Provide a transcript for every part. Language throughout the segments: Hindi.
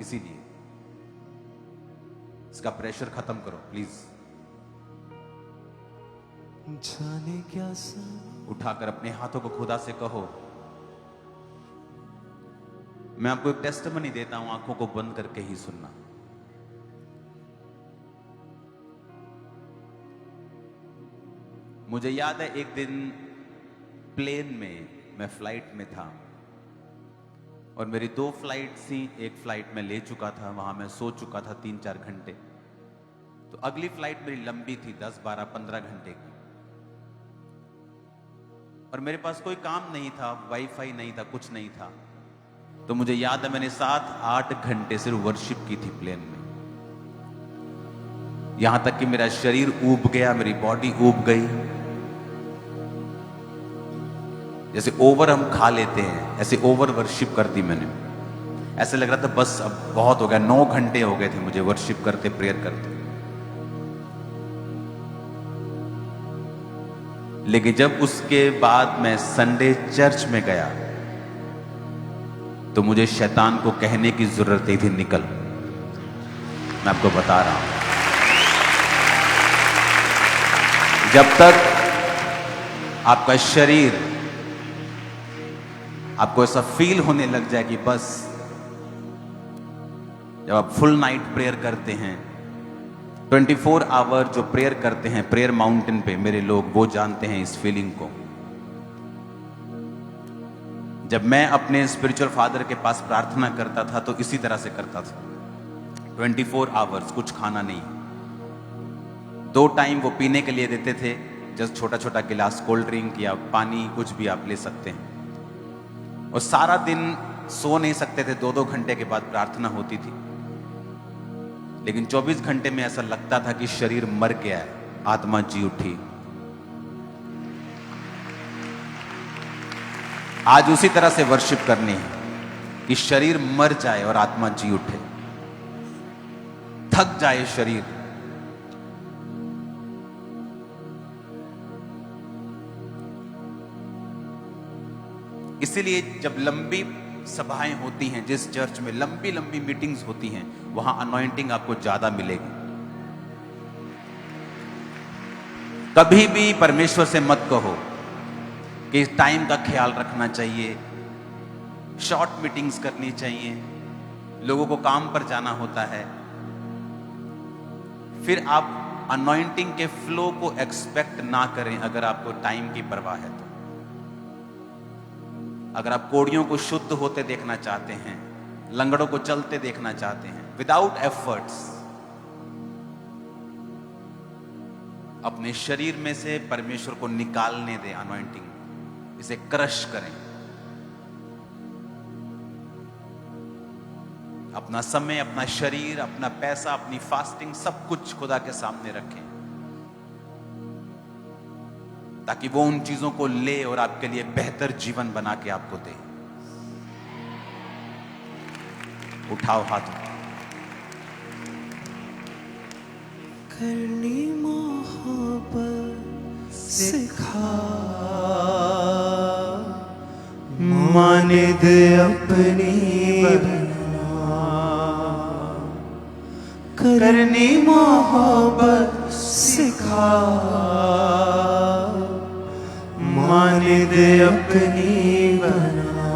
इसीलिए इसका प्रेशर खत्म करो प्लीज। जाने क्या सा उठाकर अपने हाथों को खुदा से कहो, मैं आपको एक टेस्टमनी देता हूं, आंखों को बंद करके ही सुनना। मुझे याद है एक दिन प्लेन में, मैं फ्लाइट में था और मेरी 2 फ्लाइट थी। एक फ्लाइट में ले चुका था, वहां मैं सो चुका था 3-4 घंटे। तो अगली फ्लाइट मेरी लंबी थी, 10, 12, 15 घंटे की, और मेरे पास कोई काम नहीं था, वाईफाई नहीं था, कुछ नहीं था। तो मुझे याद है मैंने 7-8 घंटे सिर्फ वर्शिप की थी प्लेन में, यहां तक कि मेरा शरीर ऊब गया, मेरी बॉडी ऊब गई। जैसे ओवर हम खा लेते हैं, ऐसे ओवर वर्शिप कर दी मैंने। ऐसे लग रहा था बस अब बहुत हो गया, 9 घंटे हो गए थे मुझे वर्शिप करते, प्रेयर करते। लेकिन जब उसके बाद मैं संडे चर्च में गया तो मुझे शैतान को कहने की जरूरत नहीं थी, निकल। मैं आपको बता रहा हूं, जब तक आपका शरीर, आपको ऐसा फील होने लग जाए कि बस, जब आप फुल नाइट प्रेयर करते हैं, 24 आवर जो प्रेयर करते हैं प्रेयर माउंटेन पे, मेरे लोग वो जानते हैं इस फीलिंग को। जब मैं अपने स्पिरिचुअल फादर के पास प्रार्थना करता था तो इसी तरह से करता था, 24 आवर्स, कुछ खाना नहीं। 2 टाइम वो पीने के लिए देते थे, जस्ट छोटा छोटा गिलास कोल्ड ड्रिंक या पानी, कुछ भी आप ले सकते हैं। और सारा दिन सो नहीं सकते थे, 2-2 घंटे के बाद प्रार्थना होती थी। लेकिन 24 घंटे में ऐसा लगता था कि शरीर मर गया है, आत्मा जी उठी। आज उसी तरह से वर्शिप करनी है कि शरीर मर जाए और आत्मा जी उठे, थक जाए शरीर। इसीलिए जब लंबी सभाएं होती हैं, जिस चर्च में लंबी लंबी मीटिंग्स होती हैं, वहां अनॉइंटिंग आपको ज्यादा मिलेगी। कभी भी परमेश्वर से मत कहो कि टाइम का ख्याल रखना चाहिए, शॉर्ट मीटिंग्स करनी चाहिए, लोगों को काम पर जाना होता है। फिर आप अनॉइंटिंग के फ्लो को एक्सपेक्ट ना करें अगर आपको टाइम की परवाह है तो। अगर आप कोड़ियों को शुद्ध होते देखना चाहते हैं, लंगड़ों को चलते देखना चाहते हैं, विदाउट एफर्ट्स, अपने शरीर में से परमेश्वर को निकालने दें अनॉइंटिंग, इसे क्रश करें। अपना समय, अपना शरीर, अपना पैसा, अपनी फास्टिंग, सब कुछ खुदा के सामने रखें, ताकि वो उन चीजों को ले और आपके लिए बेहतर जीवन बना के आपको दे। उठाओ हाथ। करनी मोहब्बत सिखा, माने दे अपनी बना। करनी मोहब्बत सिखा, माने दे अपनी बना।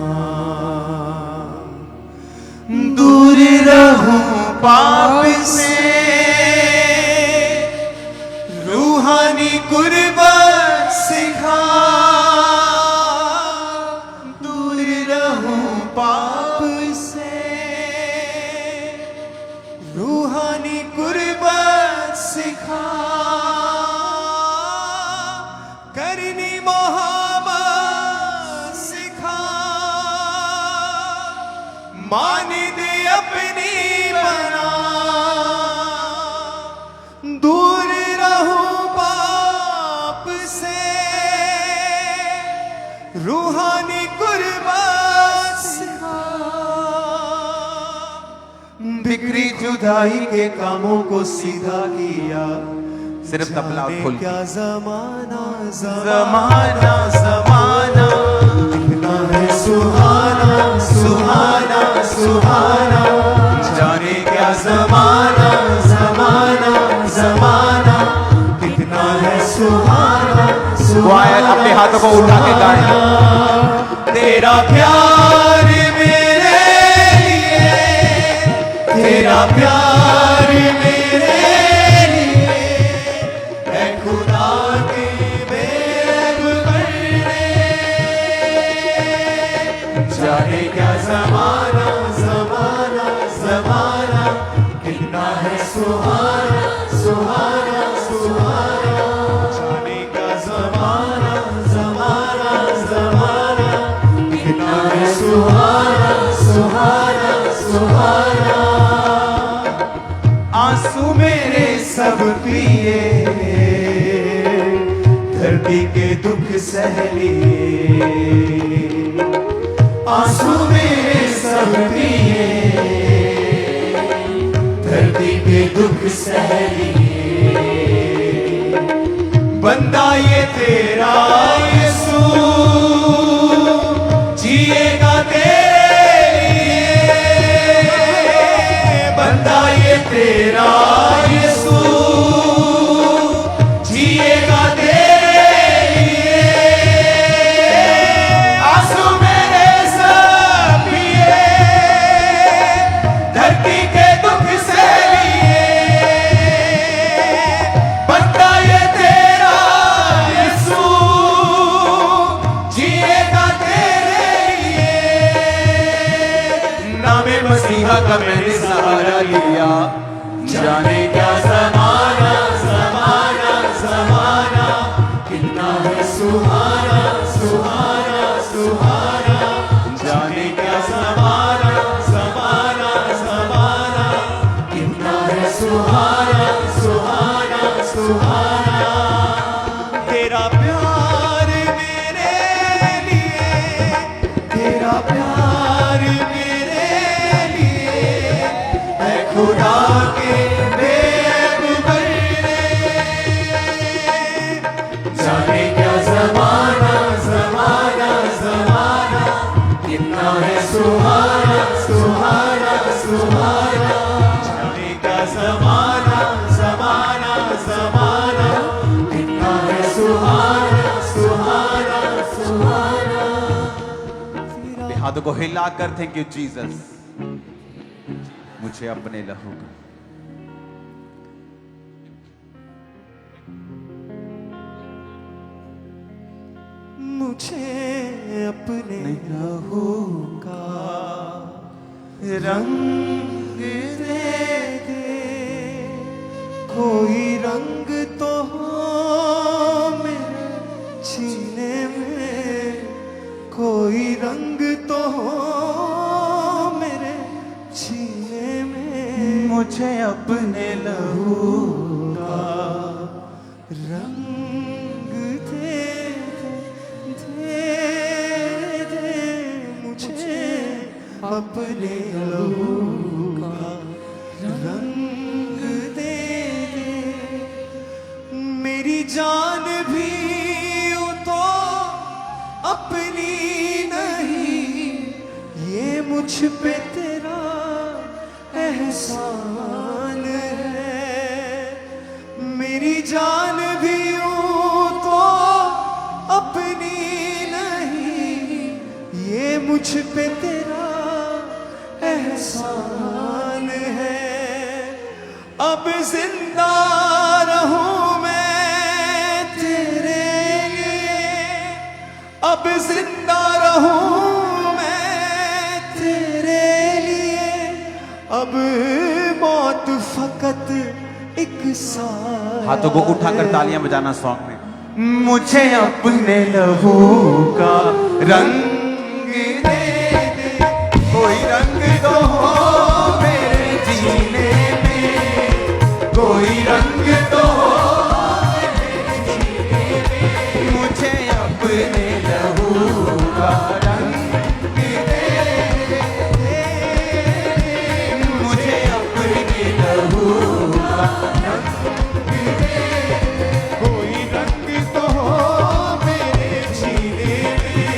दूर रहूं पाप से, रूहानी कुर्बत सिखा। दूर रहूं पाप से, रूहानी कुर्बत सिखा। करनी मोहब्बत सिखा, माने दे अपनी बना। दूर रहूं पाप से, रूहानी कुर्बान सिखा। बिखरी जुदाई के कामों को सीधा किया, सिर्फ तबला और खोल। क्या जमाना जमाना जमाना, दिखना है सुहाना सुहाना सुहाना। तेरा प्यार मेरे लिए, तेरा प्यार मेरे लिए है खुदा के बेब करने। जाने क्या ज़माना ज़माना ज़माना कितना है सुहाना सुहाना सुहाना। जाने का ज़माना ज़माना ज़माना कितना है सुहाना सुहाना सुहाना। आंसू मेरे सब पिए, धरती के दुख सह लिए। आंसू मेरे सब पिए, धरती के दुख सह लिए। बंदा ये तेरा यीशु जिएगा तेरे लिए। बंदा ये तेरा यीशु जिएगा तेरे लिए। आंसू मेरे सब पिए, धरती के दुख से लिए। बंदा ये तेरा यीशु जिएगा तेरे लिए। नामे मसीहा का मैंने सहारा लिया। जाने क्या ज़माना ज़माना ज़माना कितना है सुहाना सुहाना सुहाना। जाने क्या ज़माना ज़माना ज़माना कितना है सुहाना सुहाना सुहाना। तेरा प्यार मेरे लिए, तेरा प्यार मेरे लिए है खुदा के बेब करने। जाने क्या ज़माना ज़माना ज़माना कितना है सुहाना सुहाना सुहाना। जाने क्या ज़माना ज़माना ज़माना कितना है सुहाना सुहाना सुहाना। अपने हाथों को हिलाकर थैंक यू जीसस। मुझे अपने लहू का मुझे अपने लहू का रंग दे दे। कोई रंग तो हो मेरे सीने में, कोई रंग तो हो मेरे सीने में। मुझे अपने लहू का रंग दे दे दे मुझे अपने लहू का रंग दे दे। मेरी जान भी यूं तो अपनी नहीं, ये मुझ पे तेरा एहसान है। मेरी जान भी यूं तो अपनी नहीं, ये मुझ पे तेरा एहसान है। अब जिंदा रहूं मैं तेरे लिए, अब जिंदा रहूं मैं तेरे लिए। अब मौत फकत एक साल। हाथों को उठाकर तालियां बजाना सॉन्ग में। मुझे अपने लहू का रंग दे दे। कोई रंग तो हो मेरे जीने में, कोई रंग तो हो मेरे जीने में। मुझे अपने लहू का रंग दे दे। मुझे अपने लहू का रंग दे दे। कोई रंग तो हो मेरे जीने में,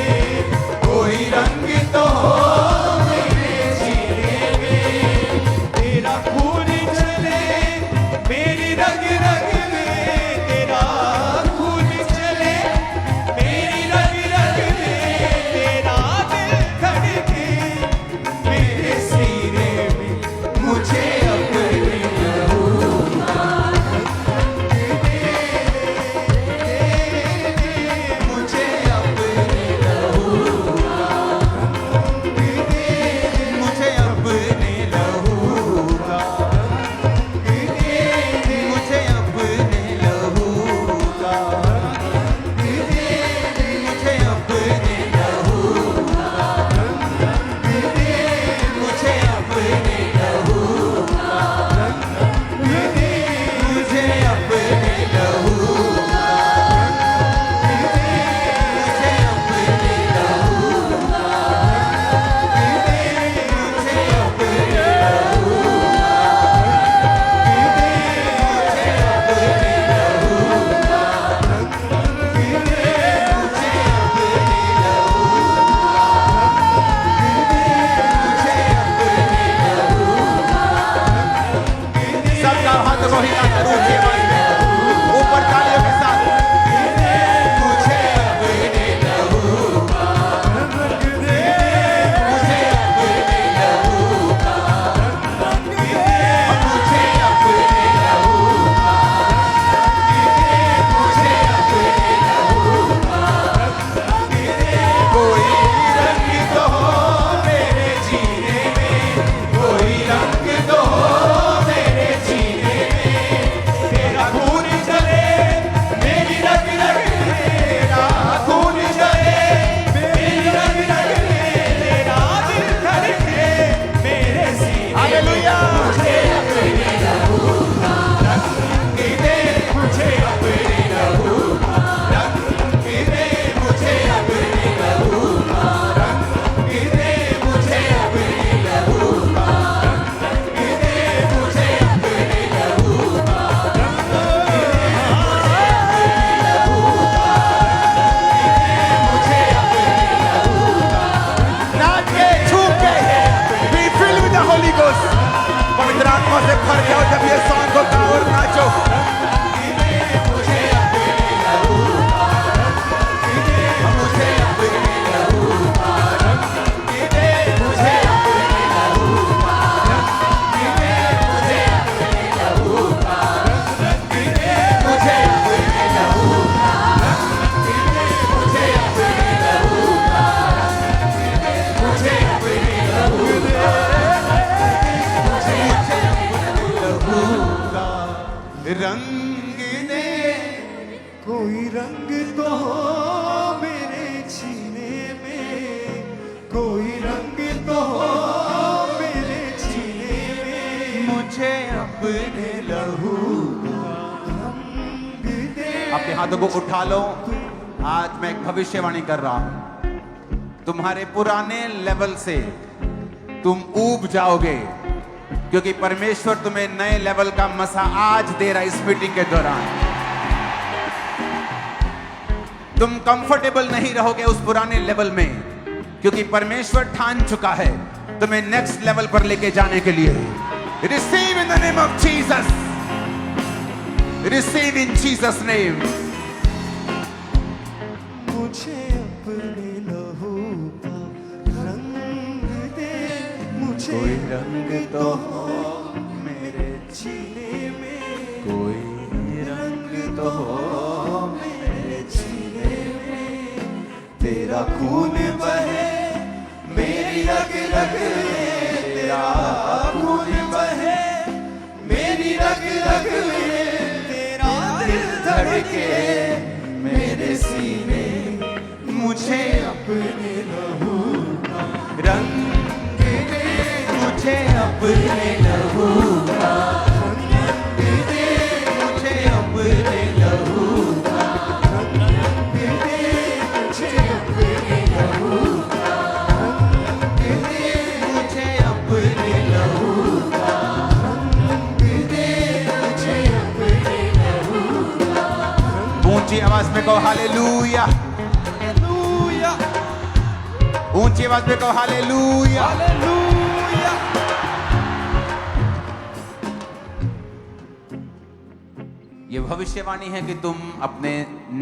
हालेलुया। नाच के, छूट के, be filled with the Holy Ghost। पवित्र आत्मा से भर जाओ जब ये सॉन्ग को गाओ और नाचो। रंग दे कोई रंग तो हो मेरे सीने में, कोई रंग तो हो मेरे सीने में, मुझे अपने लहू का रंग दे। अपने हाथों को उठा लो। आज मैं एक भविष्यवाणी कर रहा हूं। तुम्हारे पुराने लेवल से तुम ऊब जाओगे, क्योंकि परमेश्वर तुम्हें नए लेवल का मसा आज दे रहा है। इस मीटिंग के दौरान तुम कंफर्टेबल नहीं रहोगे उस पुराने लेवल में, क्योंकि परमेश्वर ठान चुका है तुम्हें नेक्स्ट लेवल पर लेके जाने के लिए। Receive in the name of Jesus, receive in Jesus name. मुझे अपने लहू का रंग दे, मुझे कोई रंग तो हो मेरे सीने में, कोई रंग तो हो मेरे सीने में, तेरा खून बहे मेरी रग रग में, तेरा खून बहे मेरी रग रग में, तेरा दिल धड़के मेरे सीने, मुझे अपने लहू का रंग दे, मुझे अपने लहू का रंग दे, मुझे अपने लहू का रंग दे, मुझे अपने लहू का रंग दे, मुझे अपने लहू का रंग दे, मुझे अपने लहू का। ऊंची आवाज में कहो हालेलुया, हालेलुया, ऊंची आवाज में कहो हालेलुया। हालेलुया। ये भविष्यवाणी है कि तुम अपने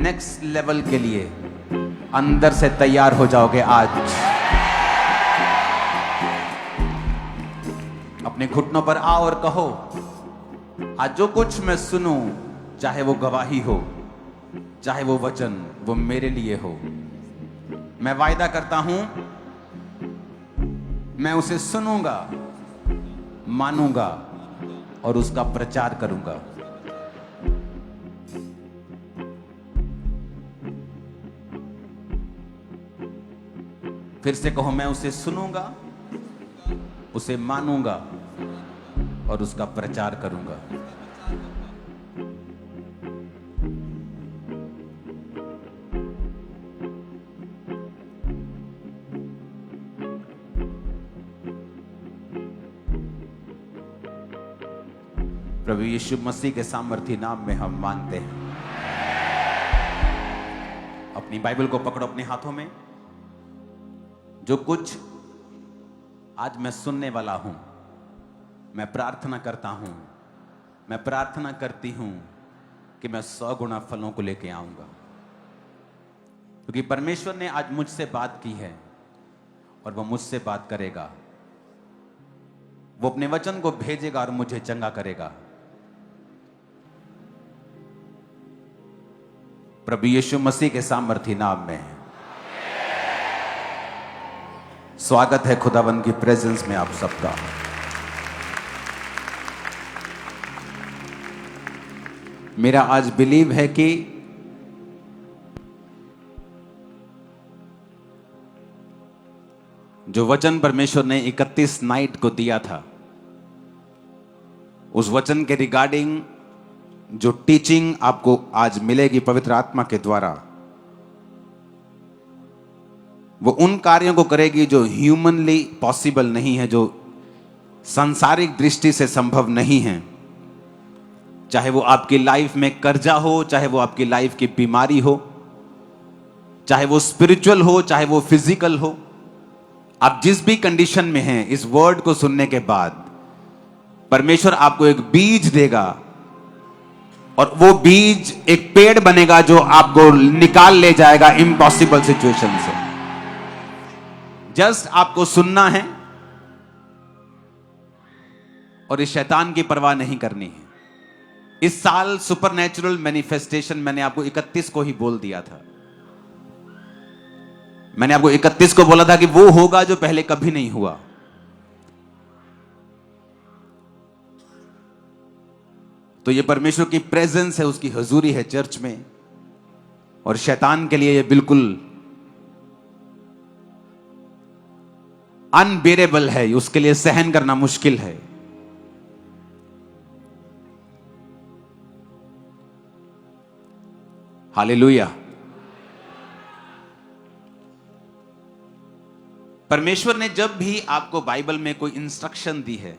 नेक्स्ट लेवल के लिए अंदर से तैयार हो जाओगे। आज अपने घुटनों पर आओ और कहो, आज जो कुछ मैं सुनूं, चाहे वो गवाही हो, चाहे वो वचन, वो मेरे लिए हो। मैं वायदा करता हूं, मैं उसे सुनूंगा, मानूंगा और उसका प्रचार करूंगा। फिर से कहो, मैं उसे सुनूंगा, उसे मानूंगा और उसका प्रचार करूंगा। प्रभु यीशु मसीह के सामर्थी नाम में हम मानते हैं। अपनी बाइबल को पकड़ो अपने हाथों में। जो कुछ आज मैं सुनने वाला हूं, मैं प्रार्थना करता हूं, मैं प्रार्थना करती हूं कि मैं 100 गुना फलों को लेके आऊंगा, क्योंकि परमेश्वर ने आज मुझसे बात की है और वह मुझसे बात करेगा। वो अपने वचन को भेजेगा और मुझे चंगा करेगा। प्रभु यीशु मसीह के सामर्थी नाम में स्वागत है खुदावन की प्रेजेंस में आप सबका। मेरा आज बिलीव है कि जो वचन परमेश्वर ने 31 नाइट को दिया था, उस वचन के रिगार्डिंग जो टीचिंग आपको आज मिलेगी पवित्र आत्मा के द्वारा, वो उन कार्यों को करेगी जो ह्यूमनली पॉसिबल नहीं है, जो सांसारिक दृष्टि से संभव नहीं है। चाहे वो आपकी लाइफ में कर्जा हो, चाहे वो आपकी लाइफ की बीमारी हो, चाहे वो स्पिरिचुअल हो, चाहे वो फिजिकल हो, आप जिस भी कंडीशन में हैं, इस वर्ड को सुनने के बाद परमेश्वर आपको एक बीज देगा और वो बीज एक पेड़ बनेगा जो आपको निकाल ले जाएगा इम्पॉसिबल सिचुएशन से। जस्ट आपको सुनना है और इस शैतान की परवाह नहीं करनी है। इस साल सुपरनैचुरल मैनिफेस्टेशन मैंने आपको 31 को ही बोल दिया था। मैंने आपको 31 को बोला था कि वो होगा जो पहले कभी नहीं हुआ। तो ये परमेश्वर की प्रेजेंस है, उसकी हजूरी है चर्च में, और शैतान के लिए ये बिल्कुल अनबेरेबल है, उसके लिए सहन करना मुश्किल है। हालेलुया। परमेश्वर ने जब भी आपको बाइबल में कोई इंस्ट्रक्शन दी है,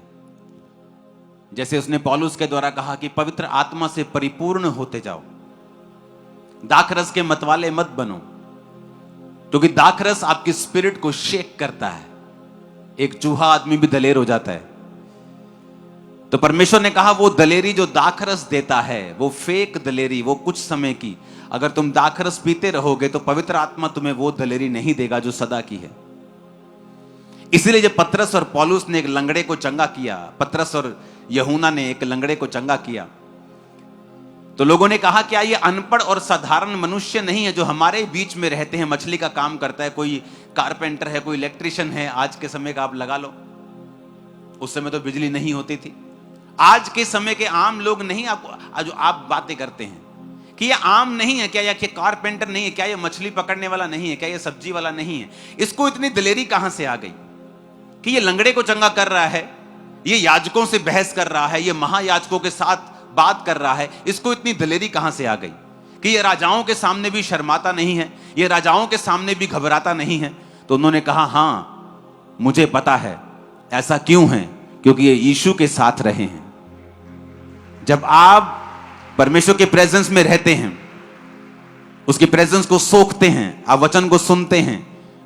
जैसे उसने पौलुस के द्वारा कहा कि पवित्र आत्मा से परिपूर्ण होते जाओ, दाखरस के मतवाले मत बनो, क्योंकि दाखरस आपकी स्पिरिट को शेक करता है। एक चूहा आदमी भी दलेर हो जाता है। तो परमेश्वर ने कहा वो दलेरी जो दाखरस देता है, वो फेक दलेरी, वो कुछ समय की। अगर तुम दाखरस पीते रहोगे तो पवित्र आत्मा तुम्हें वो दलेरी नहीं देगा जो सदा की है। इसीलिए जब पतरस और पौलुस ने एक लंगड़े को चंगा किया, पतरस और यूहन्ना ने एक लंगड़े को चंगा किया, तो लोगों ने कहा क्या ये अनपढ़ और साधारण मनुष्य नहीं है जो हमारे बीच में रहते हैं, मछली का काम करता है, कोई कारपेंटर है, कोई इलेक्ट्रिशियन है। आज के समय का आप लगा लो, उस समय तो बिजली नहीं होती थी। आज के समय के आम लोग नहीं, आपको जो आप बातें करते हैं कि ये आम नहीं है क्या, या कि कारपेंटर नहीं है क्या, ये मछली पकड़ने वाला नहीं है क्या, ये सब्जी वाला नहीं है। इसको इतनी दलेरी कहां से आ गई कि ये लंगड़े को चंगा कर रहा है, ये याजकों से बहस कर रहा है, ये महायाजकों के साथ बात कर रहा है। इसको इतनी दलेरी कहां से आ गई कि ये राजाओं के सामने भी शर्माता नहीं है, ये राजाओं के सामने भी घबराता नहीं है। तो उन्होंने कहा हां मुझे पता है ऐसा क्यों है, क्योंकि ये यीशु के साथ रहे हैं। जब आप परमेश्वर के प्रेजेंस में रहते हैं, उसकी प्रेजेंस को सोखते हैं, आप वचन को सुनते हैं,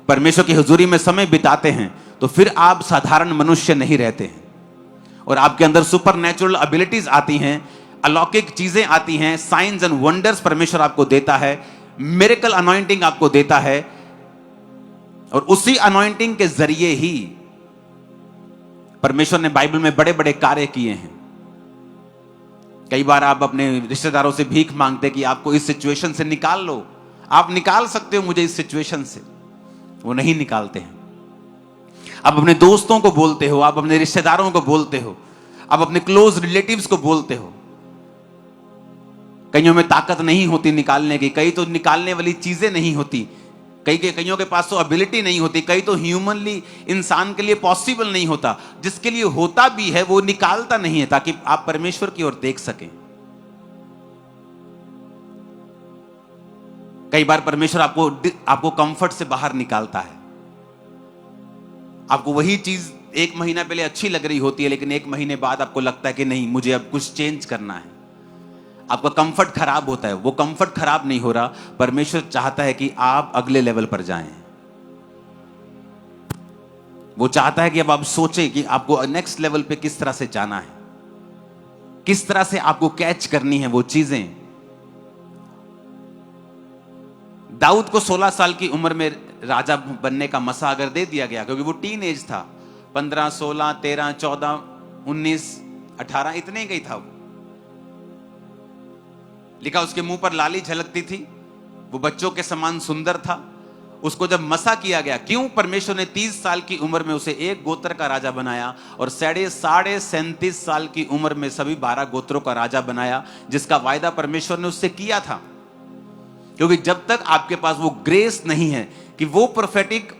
परमेश्वर की हुजूरी में समय बिताते हैं, तो फिर आप साधारण मनुष्य नहीं रहते हैं और आपके अंदर सुपरनैचुरल एबिलिटीज आती हैं, अलौकिक चीजें आती हैं, साइंस एंड वंडर्स परमेश्वर आपको देता है, मिरेकल अनॉइंटिंग आपको देता है। और उसी अनॉइंटिंग के जरिए ही परमेश्वर ने बाइबल में बड़े बड़े कार्य किए हैं। कई बार आप अपने रिश्तेदारों से भीख मांगते कि आपको इस सिचुएशन से निकाल लो, आप निकाल सकते हो मुझे इस सिचुएशन से, वो नहीं निकालते हैं। आप अपने दोस्तों को बोलते हो, आप अपने रिश्तेदारों को बोलते हो, आप अपने क्लोज रिलेटिव्स को बोलते हो, कईयों में ताकत नहीं होती निकालने की, कई तो निकालने वाली चीजें नहीं होती, कईयों के पास तो एबिलिटी नहीं होती, कई तो ह्यूमनली इंसान के लिए पॉसिबल नहीं होता, जिसके लिए होता भी है वो निकालता नहीं है ताकि आप परमेश्वर की ओर देख सकें। कई बार परमेश्वर आपको कंफर्ट से बाहर निकालता है। आपको वही चीज 1 महीना पहले अच्छी लग रही होती है, लेकिन 1 महीने बाद आपको लगता है कि नहीं मुझे अब कुछ चेंज करना है। आपका कंफर्ट खराब होता है, वो कंफर्ट खराब नहीं हो रहा, परमेश्वर चाहता है कि आप अगले लेवल पर जाएं। वो चाहता है कि अब आप सोचें कि आपको नेक्स्ट लेवल पे किस तरह से जाना है, किस तरह से आपको कैच करनी है वो चीजें। दाऊद को 16 साल की उम्र में राजा बनने का मसा अगर दे दिया गया, क्योंकि वो टीन एज था, 15, 16, 13, 14, 19, 18 इतने ही था। वो लिखा उसके मुंह पर लाली झलकती थी, वो बच्चों के समान सुंदर था। उसको जब मसा किया गया, क्यों परमेश्वर ने 30 साल की उम्र में उसे एक गोत्र का राजा बनाया और 37.5 साल की उम्र में सभी 12 गोत्रों का राजा बनाया, जिसका वायदा परमेश्वर ने उससे किया था। क्योंकि जब तक आपके पास वो ग्रेस नहीं है कि वो प्रोफेटिक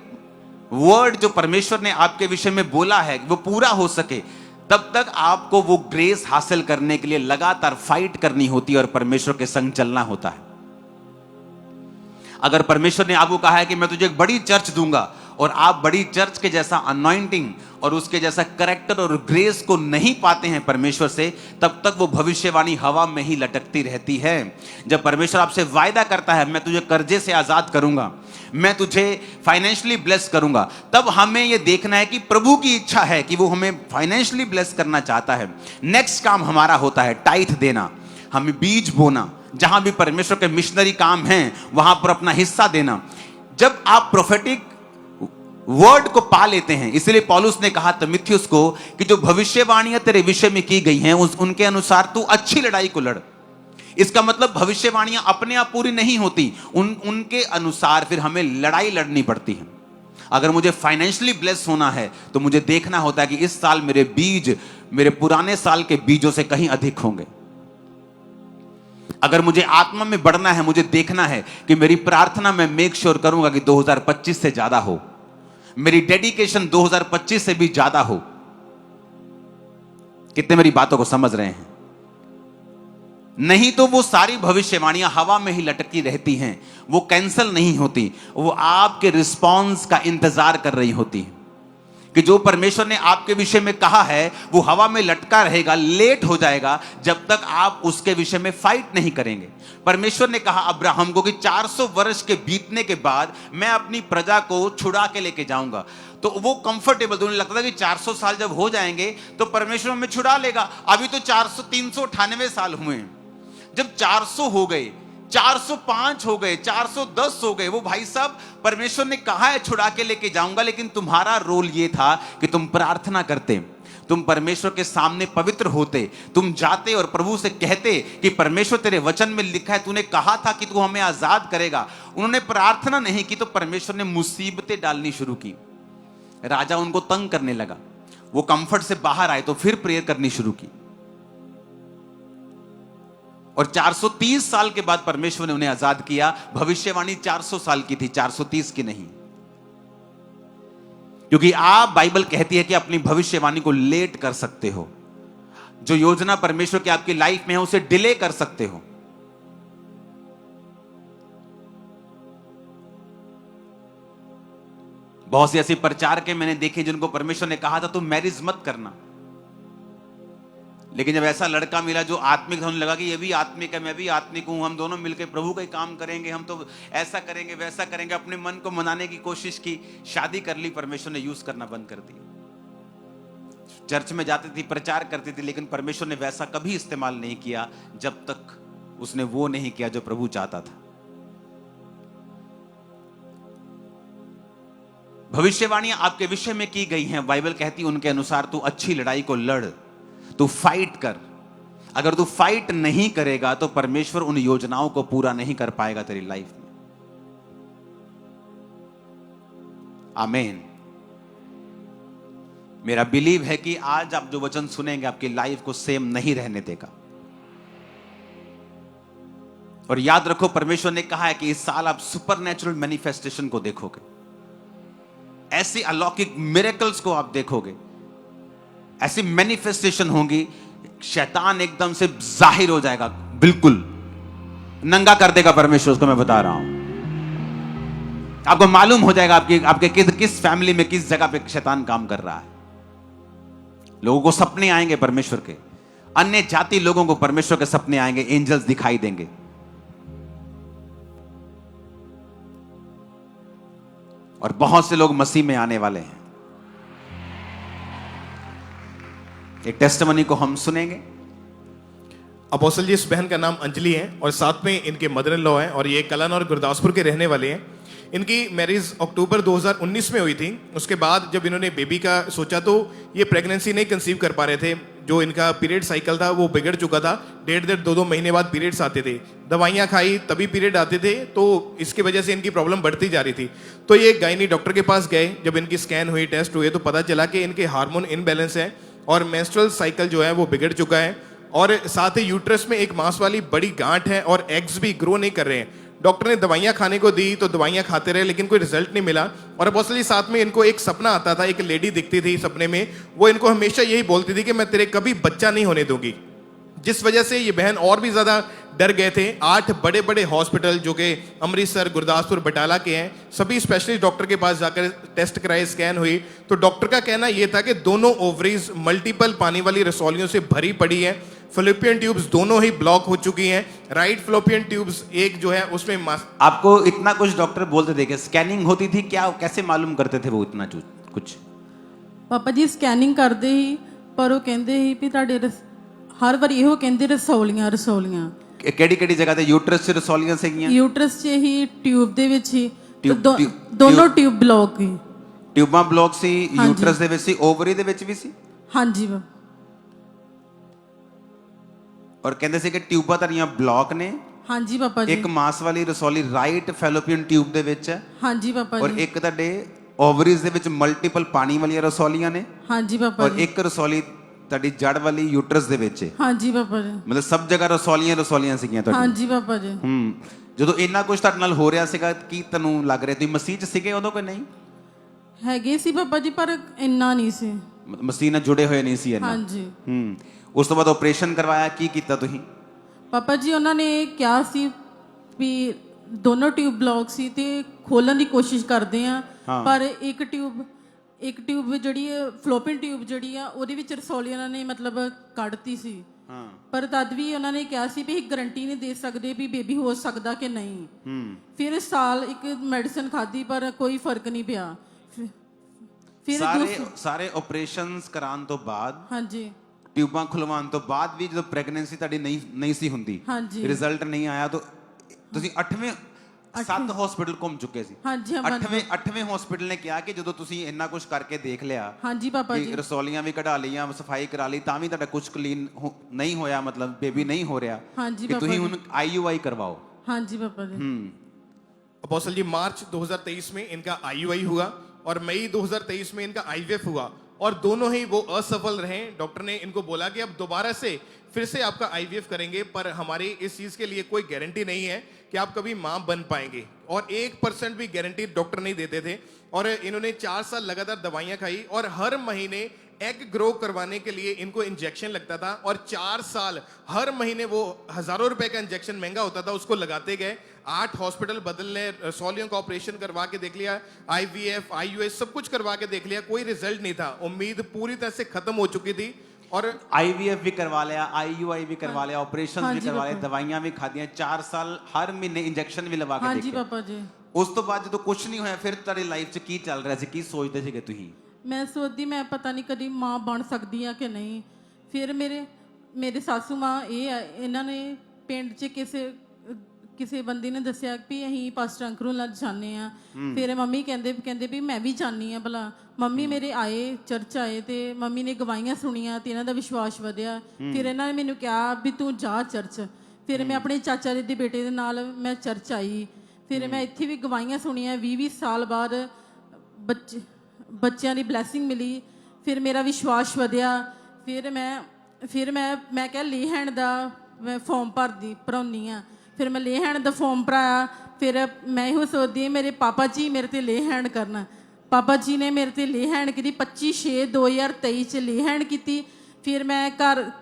वर्ड जो परमेश्वर ने आपके विषय में बोला है वो पूरा हो सके, तब तक आपको वो ग्रेस हासिल करने के लिए लगातार फाइट करनी होती है और परमेश्वर के संग चलना होता है। अगर परमेश्वर ने आपको कहा है कि मैं तुझे एक बड़ी चर्च दूंगा और आप बड़ी चर्च के जैसा अनॉइंटिंग और उसके जैसा कैरेक्टर और ग्रेस को नहीं पाते हैं परमेश्वर से, तब तक वो भविष्यवाणी हवा में ही लटकती रहती है। जब परमेश्वर आपसे वायदा करता है मैं तुझे कर्जे से आजाद करूंगा, मैं तुझे फाइनेंशियली ब्लेस करूंगा, तब हमें यह देखना है कि प्रभु की इच्छा है कि वो हमें फाइनेंशियली ब्लेस करना चाहता है। नेक्स्ट काम हमारा होता है टाइथ देना, हमें बीज बोना, जहां भी परमेश्वर के मिशनरी काम हैं वहां पर अपना हिस्सा देना। जब आप प्रोफेटिक वर्ड को पा लेते हैं, इसलिए पौलुस ने कहा तिमुथियुस को कि जो भविष्यवाणियां तेरे विषय में की गई हैं उनके अनुसार तू अच्छी लड़ाई को लड़। इसका मतलब भविष्यवाणियां अपने आप पूरी नहीं होती, उनके अनुसार फिर हमें लड़ाई लड़नी पड़ती है। अगर मुझे फाइनेंशियली ब्लेस होना है तो मुझे देखना होता है कि इस साल मेरे बीज मेरे पुराने साल के बीजों से कहीं अधिक होंगे। अगर मुझे आत्मा में बढ़ना है, मुझे देखना है कि मेरी प्रार्थना में मेक श्योर करूंगा कि 2025 से ज्यादा हो, मेरी डेडिकेशन 2025 से भी ज्यादा हो। कितने मेरी बातों को समझ रहे हैं? नहीं तो वो सारी भविष्यवाणियां हवा में ही लटकी रहती हैं, वो कैंसिल नहीं होती, वो आपके रिस्पॉन्स का इंतजार कर रही होती है कि जो परमेश्वर ने आपके विषय में कहा है वो हवा में लटका रहेगा, लेट हो जाएगा जब तक आप उसके विषय में फाइट नहीं करेंगे। परमेश्वर ने कहा अब्राहम को कि 400 वर्ष के बीतने के बाद मैं अपनी प्रजा को छुड़ा के लेके जाऊंगा। तो वो कंफर्टेबल, तो उन्हें लगता था कि 400 साल जब हो जाएंगे तो परमेश्वर हमें छुड़ा लेगा। अभी तो 398 साल हुए हैं। जब 400 हो गए, 405 हो गए, 410 हो गए, वो भाई साहब परमेश्वर ने कहा है छुड़ा के लेके जाऊंगा, लेकिन तुम्हारा रोल ये था कि तुम प्रार्थना करते, तुम परमेश्वर के सामने पवित्र होते, तुम जाते और प्रभु से कहते कि परमेश्वर तेरे वचन में लिखा है, तूने कहा था कि तू हमें आजाद करेगा। उन्होंने प्रार्थना नहीं की तो परमेश्वर ने मुसीबतें डालनी शुरू की, राजा उनको तंग करने लगा। वो कंफर्ट से बाहर आए तो फिर प्रेयर करनी शुरू की और 430 साल के बाद परमेश्वर ने उन्हें आजाद किया। भविष्यवाणी 400 साल की थी, 430 की नहीं, क्योंकि आप बाइबल कहती है कि अपनी भविष्यवाणी को लेट कर सकते हो। जो योजना परमेश्वर की आपकी लाइफ में है उसे डिले कर सकते हो। बहुत सी ऐसी प्रचार के मैंने देखे जिनको परमेश्वर ने कहा था तुम मैरिज मत करना, लेकिन जब ऐसा लड़का मिला जो आत्मिक, होने लगा कि ये भी आत्मिक है, मैं भी आत्मिक हूं, हम दोनों मिलकर प्रभु का ही काम करेंगे, हम तो ऐसा करेंगे वैसा करेंगे, अपने मन को मनाने की कोशिश की, शादी कर ली, परमेश्वर ने यूज करना बंद कर दिया। चर्च में जाती थी, प्रचार करती थी, लेकिन परमेश्वर ने वैसा कभी इस्तेमाल नहीं किया जब तक उसने वो नहीं किया जो प्रभु चाहता था। भविष्यवाणियां आपके विषय में की गई हैं, बाइबल कहती है उनके अनुसार तू अच्छी लड़ाई को लड़, तू फाइट कर। अगर तू फाइट नहीं करेगा तो परमेश्वर उन योजनाओं को पूरा नहीं कर पाएगा तेरी लाइफ में। आमीन। मेरा बिलीव है कि आज आप जो वचन सुनेंगे आपकी लाइफ को सेम नहीं रहने देगा। और याद रखो परमेश्वर ने कहा है कि इस साल आप सुपरनैचुरल मैनिफेस्टेशन को देखोगे, ऐसी अलौकिक मिरेकल्स को आप देखोगे, ऐसी मैनिफेस्टेशन होंगी, शैतान एकदम से जाहिर हो जाएगा, बिल्कुल नंगा कर देगा परमेश्वर उसको। मैं बता रहा हूं, आपको मालूम हो जाएगा आपके किस फैमिली में किस जगह पे शैतान काम कर रहा है। लोगों को सपने आएंगे परमेश्वर के, अन्य जाति लोगों को परमेश्वर के सपने आएंगे, एंजल्स दिखाई देंगे। और बहुत से लोग मसीह में आने वाले हैं। एक टेस्टिमनी को हम सुनेंगे। अपोस्टल जी, इस बहन का नाम अंजलि है और साथ में इनके मदर इन लॉ हैं और ये कलन और गुरदासपुर के रहने वाले हैं। इनकी मैरिज अक्टूबर 2019 में हुई थी। उसके बाद जब इन्होंने बेबी का सोचा तो ये प्रेगनेंसी नहीं कंसीव कर पा रहे थे। जो इनका पीरियड साइकिल था वो बिगड़ चुका था, 1.5-2 महीने बाद पीरियड्स आते थे। दवाइयाँ खाई तभी पीरियड आते थे, तो इसकी वजह से इनकी प्रॉब्लम बढ़ती जा रही थी। तो ये गायनी डॉक्टर के पास गए, जब इनकी स्कैन हुई, टेस्ट हुए, तो पता चला कि इनके हार्मोन इनबैलेंस है और मेंस्ट्रुअल साइकिल जो है वो बिगड़ चुका है और साथ ही यूट्रस में एक मांस वाली बड़ी गांठ है और एग्स भी ग्रो नहीं कर रहे हैं। डॉक्टर ने दवाइयां खाने को दी तो दवाइयां खाते रहे लेकिन कोई रिजल्ट नहीं मिला और अपोस्टल जी साथ में इनको एक सपना आता था, एक लेडी दिखती थी सपने में, वो इनको हमेशा यही बोलती थी कि मैं तेरे कभी बच्चा नहीं होने दूंगी, जिस वजह से ये बहन और भी ज्यादा डर गए थे। 8 बड़े बड़े हॉस्पिटल जो कि अमृतसर, गुरदासपुर, बटाला के हैं, सभी स्पेशलिस्ट डॉक्टर के पास जाकर टेस्ट कराए, स्कैन हुई, तो डॉक्टर का कहना यह था कि दोनों ओवरीज मल्टीपल पानी वाली रसौलियों से भरी पड़ी है, फिलिपियन ट्यूब्स दोनों ही ब्लॉक हो चुकी हैं, राइट फिलिपियन ट्यूब्स एक जो है उसमें आपको इतना कुछ डॉक्टर बोलते थे कि स्कैनिंग होती थी क्या, कैसे मालूम करते थे वो इतना कुछ? ਪਾਪਾ ਜੀ ਸਕੈਨਿੰਗ ਕਰਦੇ ਹੀ, ਪਰ ਉਹ ਕਹਿੰਦੇ ਸੀ ਵੀ ਤੁਹਾਡੇ ਹਰ ਵਾਰੀ ਇਹੋ ਕਹਿੰਦੇ ਰਸੌਲੀਆਂ ਰਸੌਲੀਆਂ। ਕਿਹੜੀ ਕਿਹੜੀ ਜਗ੍ਹਾ ਤੇ? ਯੂਟਰਸ 'ਚ ਰਸੌਲੀਆਂ ਸੀਗੀਆਂ? ਯੂਟਰਸ 'ਚ ਹੀ, ਟਿਊਬ ਦੇ ਵਿੱਚ ਹੀ, ਟਿਊਬ- ਦੋਨੋਂ ਟਿਊਬ ਬਲੌਕ ਹੀ। ਟਿਊਬਾਂ ਬਲੌਕ ਸੀ ਯੂਟਰਸ ਦੇ ਵਿੱਚ ਸੀ, ਓਵਰੀ ਦੇ ਵਿੱਚ ਵੀ ਸੀ? ਹਾਂਜੀ ਔਰ ਕਹਿੰਦੇ ਸੀ ਕਿ ਟਿਊਬਾਂ ਤੇਰੀਆਂ ਬਲੌਕ ਨੇ। ਹਾਂਜੀ ਪਾਪਾ ਜੀ। ਇੱਕ ਮਾਸ ਵਾਲੀ ਰਸੌਲੀ ਰਾਈਟ ਫੈਲੋਪੀਅਨ ਟਿਊਬ ਦੇ ਵਿੱਚ ਹੈ, ਹਾਂਜੀ ਪਾਪਾ ਔਰ ਜੀ। ਇੱਕ ਤੁਹਾਡੇ ਓਵਰੀਜ਼ ਦੇ ਵਿੱਚ ਮਲਟੀਪਲ ਪਾਣੀ ਵਾਲੀਆਂ ਰਸੌਲੀਆਂ ਨੇ, ਹਾਂਜੀ ਪਾਪਾ ਔਰ ਜੀ। ਇੱਕ ਰਸੌਲੀ ਤੁਹਾਡੀ ਜੜ ਵਾਲੀ ਯੂਟਰਸ ਦੇ ਵਿੱਚ ਹੈ। ਹਾਂਜੀ ਪਾਪਾ ਜੀ। ਮਤਲਬ ਸਭ ਜਗ੍ਹਾ ਰਸੌਲੀਆਂ ਰਸੌਲੀਆਂ ਸੀਗੀਆਂ ਤੁਹਾਡੀ? ਹਾਂਜੀ ਪਾਪਾ ਜੀ। ਜਦੋਂ ਇੰਨਾ ਕੁਝ ਤੁਹਾਡੇ ਨਾਲ ਹੋ ਰਿਹਾ ਸੀਗਾ, ਕੀ ਤੁਹਾਨੂੰ ਲੱਗ ਰਿਹਾ? ਤੁਸੀਂ ਮਸੀਹ 'ਚ ਸੀਗੇ ਉਦੋਂ ਕਿ ਨਹੀਂ? ਹੈਗੇ ਸੀ ਪਾਪਾ ਜੀ, ਪਰ ਇੰਨਾ ਨਹੀਂ ਸੀ। ਮਸੀਹ ਨਾਲ ਜੁੜੇ ਹੋਏ ਨਹੀਂ ਸੀ ਇੰਨਾ? ਹਾਂਜੀ। ਉਸ ਤੋਂ ਬਾਅਦ ਆਪਰੇਸ਼ਨ ਕਰਵਾਇਆ, ਕੀ ਕੀਤਾ ਤੁਸੀਂ? ਪਾਪਾ ਜੀ ਉਹਨਾਂ ਨੇ ਕਿਹਾ ਸੀ ਵੀ ਦੋਨੋਂ ਟਿਊਬ ਬਲੌਕ ਸੀ ਤੇ ਖੋਲਣ ਦੀ ਕੋਸ਼ਿਸ਼ ਕਰਦੇ ਆ, ਪਰ ਇੱਕ ਟਿਊਬ ਜਿਹੜੀ ਫਲੋਪਿਨ ਟਿਊਬ ਜਿਹੜੀ ਆ ਉਹਦੇ ਵਿੱਚ ਰਸੌਲੀ ਉਹਨਾਂ ਨੇ ਮਤਲਬ ਕੱਢਤੀ ਸੀ। ਪਰ ਤਦ ਵੀ ਉਹਨਾਂ ਨੇ ਕਿਹਾ ਸੀ ਵੀ ਇਹ ਗਾਰੰਟੀ ਨਹੀਂ ਦੇ ਸਕਦੇ ਵੀ ਬੇਬੀ ਹੋ ਸਕਦਾ ਕਿ ਨਹੀਂ। ਫਿਰ ਸਾਲ ਇੱਕ ਮੈਡੀਸਨ ਖਾਧੀ ਪਰ ਕੋਈ ਫਰਕ ਨਹੀਂ ਪਿਆ। ਫਿਰ ਸਾਰੇ ਆਪਰੇਸ਼ਨਸ ਕਰਾਉਣ ਤੋਂ ਬਾਅਦ, ਹਾਂਜੀ, ਟਿਊਬਾਂ ਖੁਲਵਾਉਣ ਤੋਂ ਬਾਅਦ ਵੀ ਜਦੋਂ ਪ੍ਰੈਗਨੈਂਸੀ ਤੁਹਾਡੀ ਨਹੀਂ ਸੀ ਹੁੰਦੀ, ਹਾਂਜੀ, ਰਿਜ਼ਲਟ ਨਹੀਂ ਆਇਆ, ਤਾਂ ਤੁਸੀਂ 7 ਹਸਪੀਟਲ ਘੁੰਮ ਚੁੱਕੇ ਸੀ। ਹਾਂਜੀ, 8ਵੇਂ ਹਸਪੀਟਲ ਨੇ ਕਿਹਾ ਕਿ ਜਦੋਂ ਤੁਸੀਂ ਇੰਨਾ ਕੁਝ ਕਰਕੇ ਦੇਖ ਲਿਆ, ਹਾਂਜੀ ਪਾਪਾ ਜੀ, ਰਸੌਲੀਆਂ ਵੀ ਕਢਾ ਲਈਆਂ, ਸਫਾਈ ਕਰਾ ਲਈ, ਤਾਂ ਵੀ ਤੁਹਾਡਾ ਕੁਝ ਕਲੀਨ ਨਹੀਂ ਹੋਇਆ, ਮਤਲਬ ਬੇਬੀ ਨਹੀਂ ਹੋ ਰਿਹਾ, ਹਾਂਜੀ ਕਿ ਤੁਸੀਂ ਹੁਣ IUI करवाओ। ਹਾਂਜੀ पापा जी। अपोस्टल जी मार्च 2023 में इनका IUI हुआ और मई 2023 में इनका IVF हुआ, और दोनों ही वो असफल रहे। डॉक्टर ने इनको बोला कि अब दोबारा से फिर से आपका IVF करेंगे, पर हमारी इस चीज के लिए कोई गारंटी नहीं है कि आप कभी मां बन पाएंगे, और 1% भी गारंटी डॉक्टर नहीं देते थे। और इन्होंने 4 साल लगातार दवाइयां खाई, और हर महीने एग ग्रो करवाने के लिए इनको इंजेक्शन लगता था, और 4 साल हर महीने वो हजारों रुपए का इंजेक्शन महंगा होता था, उसको लगाते गए। 8 हॉस्पिटल बदलने, रसौलियों का ऑपरेशन करवा के देख लिया, IVF IUI सब कुछ करवा के देख लिया, कोई रिजल्ट नहीं था। उम्मीद पूरी तरह से खत्म हो चुकी थी, और IVF भी करवा लिया, IUI भी करवा लिया, ऑपरेशन भी करवा लिया, दवाइयां भी खादियां, 4 साल हर महीने इंजेक्शन भी लगा के ਹਾਂਜੀ देखे। ਪਾਪਾ ਜੀ। ਉਸ ਤੋਂ ਬਾਅਦ ਜਦੋਂ ਕੁਝ ਨਹੀਂ ਹੋਇਆ, ਫਿਰ ਤੁਹਾਡੀ ਲਾਈਫ 'ਚ ਕੀ ਚੱਲ ਰਿਹਾ ਸੀ, ਕੀ ਸੋਚਦੇ ਸੀਗੇ ਤੁਸੀਂ? ਮੈਂ ਸੋਚਦੀ ਮੈਂ ਪਤਾ ਨਹੀਂ ਕਦੀ ਮਾਂ ਬਣ ਸਕਦੀ ਆ ਕਿ ਨਹੀਂ। ਫਿਰ ਮੇਰੇ ਸਾਸੂ ਮਾਂ ਇਹਨਾਂ ਨੇ ਪਿੰਡ 'ਚ ਕਿਸੇ ਬੰਦੇ ਨੇ ਦੱਸਿਆ ਵੀ ਅਸੀਂ ਪਾਸਟਰ ਅੰਕਲ ਨਾਲ ਜਾਂਦੇ ਆ। ਫਿਰ ਮੰਮੀ ਕਹਿੰਦੇ ਵੀ ਮੈਂ ਵੀ ਜਾਣੀ ਆ ਭਲਾ। ਮੰਮੀ ਮੇਰੇ ਆਏ, ਚਰਚ ਆਏ, ਤੇ ਮੰਮੀ ਨੇ ਗਵਾਹੀਆਂ ਸੁਣੀਆਂ ਤੇ ਇਹਨਾਂ ਦਾ ਵਿਸ਼ਵਾਸ ਵਧਿਆ। ਫਿਰ ਇਹਨਾਂ ਨੇ ਮੈਨੂੰ ਕਿਹਾ ਵੀ ਤੂੰ ਜਾ ਚਰਚ। ਫਿਰ ਮੈਂ ਆਪਣੇ ਚਾਚਾ ਜੀ ਦੇ ਬੇਟੇ ਦੇ ਨਾਲ ਮੈਂ ਚਰਚ ਆਈ। ਫਿਰ ਮੈਂ ਇੱਥੇ ਵੀ ਗਵਾਹੀਆਂ ਸੁਣੀਆਂ। 20 ਸਾਲ ਬਾਅਦ ਬੱਚਿਆਂ ਦੀ ਬਲੈਸਿੰਗ ਮਿਲੀ। ਫਿਰ ਮੇਰਾ ਵਿਸ਼ਵਾਸ ਵਧਿਆ। ਫਿਰ ਮੈਂ ਕਿਹਾ ਲੇ ਹੈਂਡ ਦਾ ਮੈਂ ਫਾਰਮ ਭਰਾਉਣੀ ਆ। ਫਿਰ ਮੈਂ ਲੇ ਹੈਂਡ ਦਾ ਫਾਰਮ ਭਰਾਇਆ। ਫਿਰ ਮੈਂ ਇਹੋ ਸੋਚਦੀ ਮੇਰੇ ਪਾਪਾ ਜੀ ਮੇਰੇ ਤੇ ਲੇ ਹੈਂਡ ਕਰਨਾ। ਪਾਪਾ ਜੀ ਨੇ ਮੇਰੇ ਤੇ ਲੇ ਹੈਂਡ ਕੀਤੀ। 25/6/2023 ਚ ਲੇ ਹੈਂਡ ਕੀਤੀ। ਫਿਰ ਮੈਂ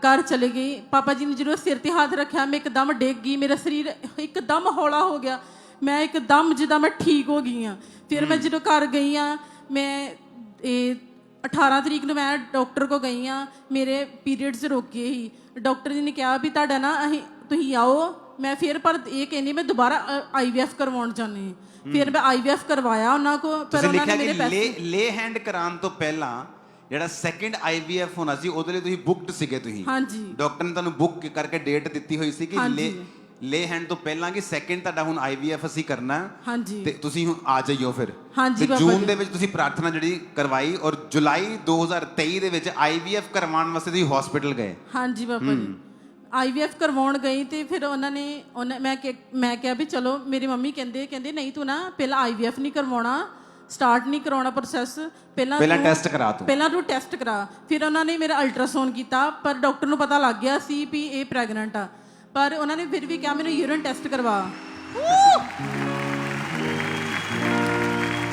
ਘਰ ਚਲੇ ਗਈ। ਪਾਪਾ ਜੀ ਨੇ ਜਦੋਂ ਸਿਰ ਤੇ ਹੱਥ ਰੱਖਿਆ ਮੈਂ ਇੱਕਦਮ ਡਿੱਗ ਗਈ। ਮੇਰਾ ਸਰੀਰ ਇੱਕਦਮ ਹੌਲਾ ਹੋ ਗਿਆ। ਮੈਂ ਇੱਕਦਮ ਜਿੱਦਾਂ ਮੈਂ ਠੀਕ ਹੋ ਗਈ ਹਾਂ। ਫਿਰ ਮੈਂ ਜਦੋਂ ਘਰ ਗਈ ਹਾਂ, ਮੈਂ 18 ਤਰੀਕ ਨੂੰ ਮੈਂ ਡਾਕਟਰ ਕੋਲ ਗਈ ਹਾਂ। ਮੇਰੇ ਪੀਰੀਅਡਸ ਰੁਕੇ ਸੀ। ਡਾਕਟਰ ਜੀ ਨੇ ਕਿਹਾ ਵੀ ਤੁਹਾਡਾ ਨਾ ਤੁਸੀਂ ਆਓ। ਮੈਂ ਫਿਰ ਪਰ ਇਹ ਕਹਿੰਦੀ ਮੈਂ ਦੁਬਾਰਾ IVF ਕਰਵਾਉਣ ਚਾਹੁੰਦੀ। ਫਿਰ ਮੈਂ IVF ਕਰਵਾਇਆ ਉਹਨਾਂ ਕੋਲ। ਪਰ ਉਹਨਾਂ ਨੇ ਮੇਰੇ ਪੈਸੇ ਲੇ ਹੈਂਡ ਕਰਾਉਣ ਤੋਂ ਪਹਿਲਾਂ ਜਿਹੜਾ ਸੈਕੰਡ IVF ਹੋਣਾ ਸੀ ਉਹਦੇ ਲਈ ਤੁਸੀਂ ਬੁੱਕਡ ਸੀਗੇ ਤੁਸੀਂ? ਹਾਂਜੀ। ਡਾਕਟਰ ਨੇ ਤੁਹਾਨੂੰ ਬੁੱਕ ਕਰਕੇ ਡੇਟ ਦਿੱਤੀ ਹੋਈ ਸੀ ਕਿ ਲੇ ਹੈਂਡ ਤੋਂ ਪਹਿਲਾਂ ਕਿ ਸੈਕੰਡ ਤੁਹਾਡਾ ਹੁਣ IVF ਅਸੀਂ ਕਰਨਾ। ਹਾਂਜੀ। ਤੇ ਤੁਸੀਂ ਹੁਣ ਆ ਜਾਈਓ। ਫਿਰ ਹਾਂਜੀ ਬਾਬਾ ਜੂਨ ਦੇ ਵਿੱਚ ਤੁਸੀਂ ਪ੍ਰਾਰਥਨਾ ਜਿਹੜੀ ਕਰਵਾਈ, ਔਰ ਜੁਲਾਈ 2023 ਦੇ ਵਿੱਚ IVF ਕਰਵਾਉਣ ਵਾਸਤੇ ਤੁਸੀਂ ਹਸਪੀਟਲ ਗਏ। ਹਾਂਜੀ ਬਾਬਾ ਜੀ। IVF ਕਰਵਾਉਣ ਗਈ ਤੇ ਫਿਰ ਮੈਂ ਕਿਹਾ ਵੀ ਚਲੋ। ਮੇਰੀ ਮੰਮੀ ਕਹਿੰਦੇ ਨਹੀਂ ਤੂੰ ਨਾ ਪਹਿਲਾਂ IVF ਨਹੀਂ ਕਰਵਾਉਣਾ, ਸਟਾਰਟ ਨਹੀਂ ਕਰਾਉਣਾ ਪ੍ਰੋਸੈਸ। ਪਹਿਲਾਂ ਟੈਸਟ ਕਰਾ ਤੂੰ। ਪਹਿਲਾਂ ਤੂੰ ਟੈਸਟ ਕਰਾ। ਫਿਰ ਉਹਨਾਂ ਨੇ ਮੇਰਾ ਅਲਟਰਾਸਾਊਂਡ ਕੀਤਾ, ਪਰ ਡਾਕਟਰ ਨੂੰ ਪਤਾ ਲੱਗ ਗਿਆ ਸੀ ਵੀ ਇਹ ਪ੍ਰੈਗਨੈਂਟ ਆ। ਪਰ ਉਹਨਾਂ ਨੇ ਫਿਰ ਵੀ ਕਿਹਾ ਮੈਨੂੰ ਯੂਰਿਨ ਟੈਸਟ ਕਰਵਾ।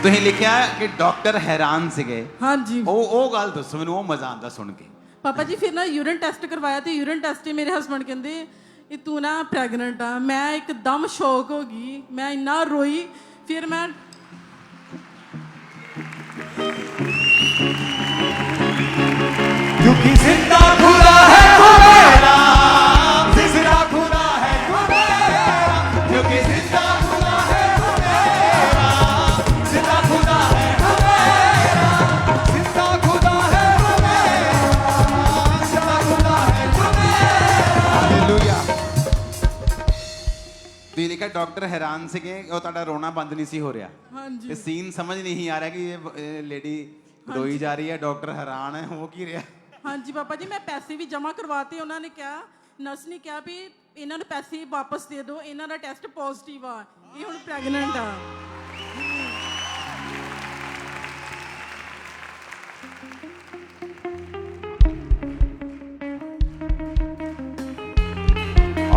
ਤੁਸੀਂ ਲਿਖਿਆ ਕਿ ਡਾਕਟਰ ਹੈਰਾਨ ਸੀਗੇ ਹਾਂਜੀ ਉਹ ਗੱਲ ਦੱਸੋ ਮੈਨੂੰ, ਉਹ ਮਜ਼ਾ ਆਉਂਦਾ ਸੁਣ ਕੇ। ਪਾਪਾ ਜੀ ਫਿਰ ਨਾ ਯੂਰਿਨ ਟੈਸਟ ਕਰਵਾਇਆ ਤੇ ਯੂਰਿਨ ਟੈਸਟ 'ਚ ਮੇਰੇ ਹਸਬੰਡ ਕਹਿੰਦੇ ਇਹ ਤੂੰ ਨਾ ਪ੍ਰੈਗਨੈਂਟ ਆ। ਮੈਂ ਇੱਕਦਮ ਸ਼ੌਕ ਹੋ ਗਈ, ਮੈਂ ਇੰਨਾ ਰੋਈ। ਫਿਰ ਮੈਂ क्योंकि जिंदा खुदा है वो मेरा, जिंदा खुदा है वो मेरा, क्योंकि जिंदा खुदा है वो मेरा, जिंदा खुदा है वो मेरा, जिंदा खुदा है वो मेरा, जिंदा खुदा है वो मेरा। हालेलुया। ਤੁਸੀਂ ਲਿਖਿਆ ਡਾਕਟਰ ਹੈਰਾਨ ਸੀਗੇ, ਉਹ ਤੁਹਾਡਾ ਰੋਣਾ ਬੰਦ ਨਹੀਂ ਸੀ ਹੋ ਰਿਹਾ। ਹਾਂਜੀ ਇਹ ਸੀਨ ਸਮਝ ਨਹੀਂ ਆ ਰਿਹਾ ਕਿ ਇਹ ਲੇਡੀ ਰੋਈ ਜਾ ਰਹੀ ਹੈ, ਡਾਕਟਰ ਹੈਰਾਨ ਹੈ, ਹੋ ਕੀ ਰਿਹਾ। ਹਾਂਜੀ ਪਾਪਾ ਜੀ ਮੈਂ ਪੈਸੇ ਵੀ ਜਮ੍ਹਾਂ ਕਰਵਾਤੇ। ਉਹਨਾਂ ਨੇ ਕਿਹਾ, ਨਰਸ ਨੇ ਕਿਹਾ ਵੀ ਇਹਨਾਂ ਨੂੰ ਪੈਸੇ ਵਾਪਸ ਦੇ ਦਿਓ, ਇਹਨਾਂ ਦਾ ਟੈਸਟ ਪੋਜ਼ਿਟਿਵ ਆ, ਇਹ ਹੁਣ ਪ੍ਰੈਗਨੈਂਟ ਆ।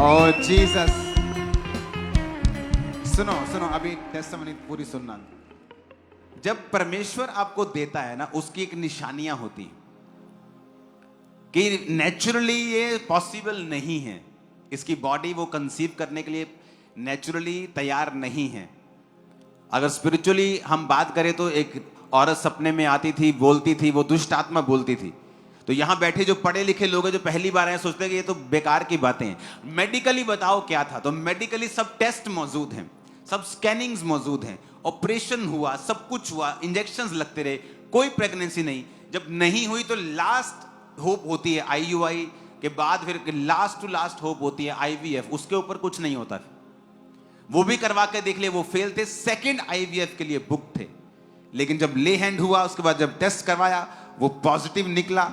ओह जीसस। सुनो सुनो, अभी टेस्टिमनी पूरी सुनना। जब परमेश्वर आपको देता है ना, उसकी एक निशानियां होती हैं कि नेचुरली ये पॉसिबल नहीं है, इसकी बॉडी वो कंसीव करने के लिए नेचुरली तैयार नहीं है। अगर स्पिरिचुअली हम बात करें तो एक औरत सपने में आती थी, बोलती थी, वो दुष्ट आत्मा बोलती थी। तो यहां बैठे जो पढ़े लिखे लोग हैं, जो पहली बार आए, सोचते हैं कि ये तो बेकार की बातें हैं। मेडिकली बताओ क्या था, तो मेडिकली सब टेस्ट मौजूद हैं, सब स्कैनिंग्स मौजूद हैं, ऑपरेशन हुआ, सब कुछ हुआ, इंजेक्शंस लगते रहे, कोई प्रेगनेंसी नहीं। जब नहीं हुई तो लास्ट होप होती है IUI के बाद, फिर लास्ट टू लास्ट होप होती है IVF, उसके ऊपर कुछ नहीं होता। वो भी करवा के देख ले, वो फेल थे, सेकंड IVF के लिए बुक थे। लेकिन जब ले हैंड हुआ, उसके बाद जब टेस्ट करवाया, वो पॉजिटिव निकला।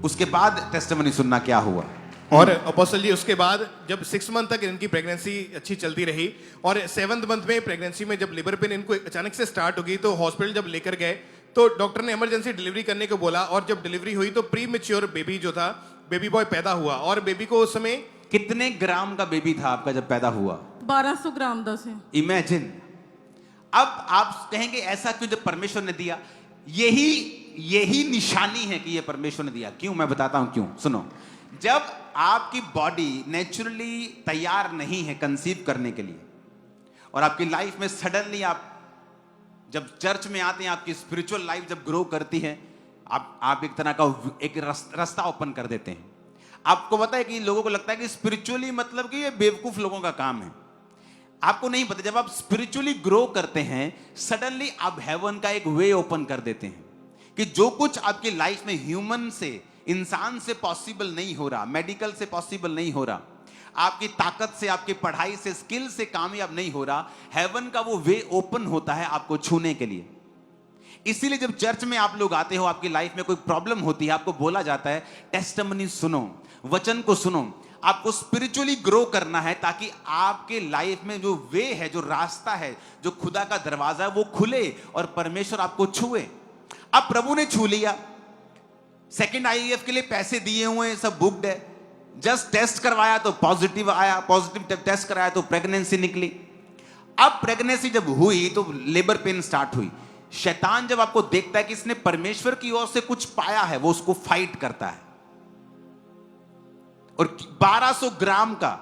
उसके बाद टेस्टिमनी सुनना क्या हुआ। और अपोस्टल जी उसके बाद जब 6 मंथ तक इनकी प्रेगनेंसी अच्छी चलती रही, और 7th मंथ में प्रेगनेंसी में जब लिवर पेन इनको अचानक से स्टार्ट हो गई, तो हॉस्पिटल जब लेकर गए तो डॉक्टर ने इमरजेंसी डिलीवरी करने को बोला। और जब डिलीवरी हुई तो प्री मैच्योर बेबी जो था, बेबी बॉय पैदा हुआ। और बेबी को उस समय कितने ग्राम का बेबी था आपका जब पैदा हुआ? 1200 ग्राम ਦਾ ਸੀ। इमेजिन। अब आप कहेंगे ऐसा क्यों, जब परमेश्वर ने दिया। यही निशानी है कि ये परमेश्वर ने दिया। क्यों, मैं बताता हूं क्यों। सुनो, जब आपकी बॉडी नेचुरली तैयार नहीं है कंसीव करने के लिए, और आपकी लाइफ में सडनली आप जब चर्च में आते हैं, आपकी स्पिरिचुअल लाइफ जब ग्रो करती है, आप एक तरह का एक रास्ता ओपन कर देते हैं। आपको पता है कि लोगों को लगता है कि स्पिरिचुअली मतलब कि ये बेवकूफ लोगों का काम है। आपको नहीं पता, जब आप स्पिरिचुअली ग्रो करते हैं, सडनली आप हेवन का एक वे ओपन कर देते हैं कि जो कुछ आपकी लाइफ में ह्यूमन से, इंसान से पॉसिबल नहीं हो रहा, मेडिकल से पॉसिबल नहीं हो रहा, आपकी ताकत से, आपकी पढ़ाई से, स्किल से कामयाब नहीं हो रहा, हेवन का वो वे ओपन होता है आपको छूने के लिए। इसीलिए जब चर्च में आप लोग आते हो, आपकी लाइफ में कोई प्रॉब्लम होती है, आपको बोला जाता है टेस्टिमनी सुनो, वचन को सुनो। आपको स्पिरिचुअली ग्रो करना है ताकि आपके लाइफ में जो वे है, जो रास्ता है, जो खुदा का दरवाजा है, वो खुले और परमेश्वर आपको छुए। अब प्रभु ने छू लिया, सेकंड IVF के लिए पैसे दिए हुए हैं, सब बुक्ड है, जस्ट टेस्ट करवाया तो पॉजिटिव आया, पॉजिटिव टेस्ट कराया तो प्रेगनेंसी निकली। अब प्रेगनेंसी जब हुई तो लेबर पेन स्टार्ट हुई। शैतान जब आपको देखता है कि इसने परमेश्वर की ओर से कुछ पाया है, वो उसको फाइट करता है। और 1200 ग्राम का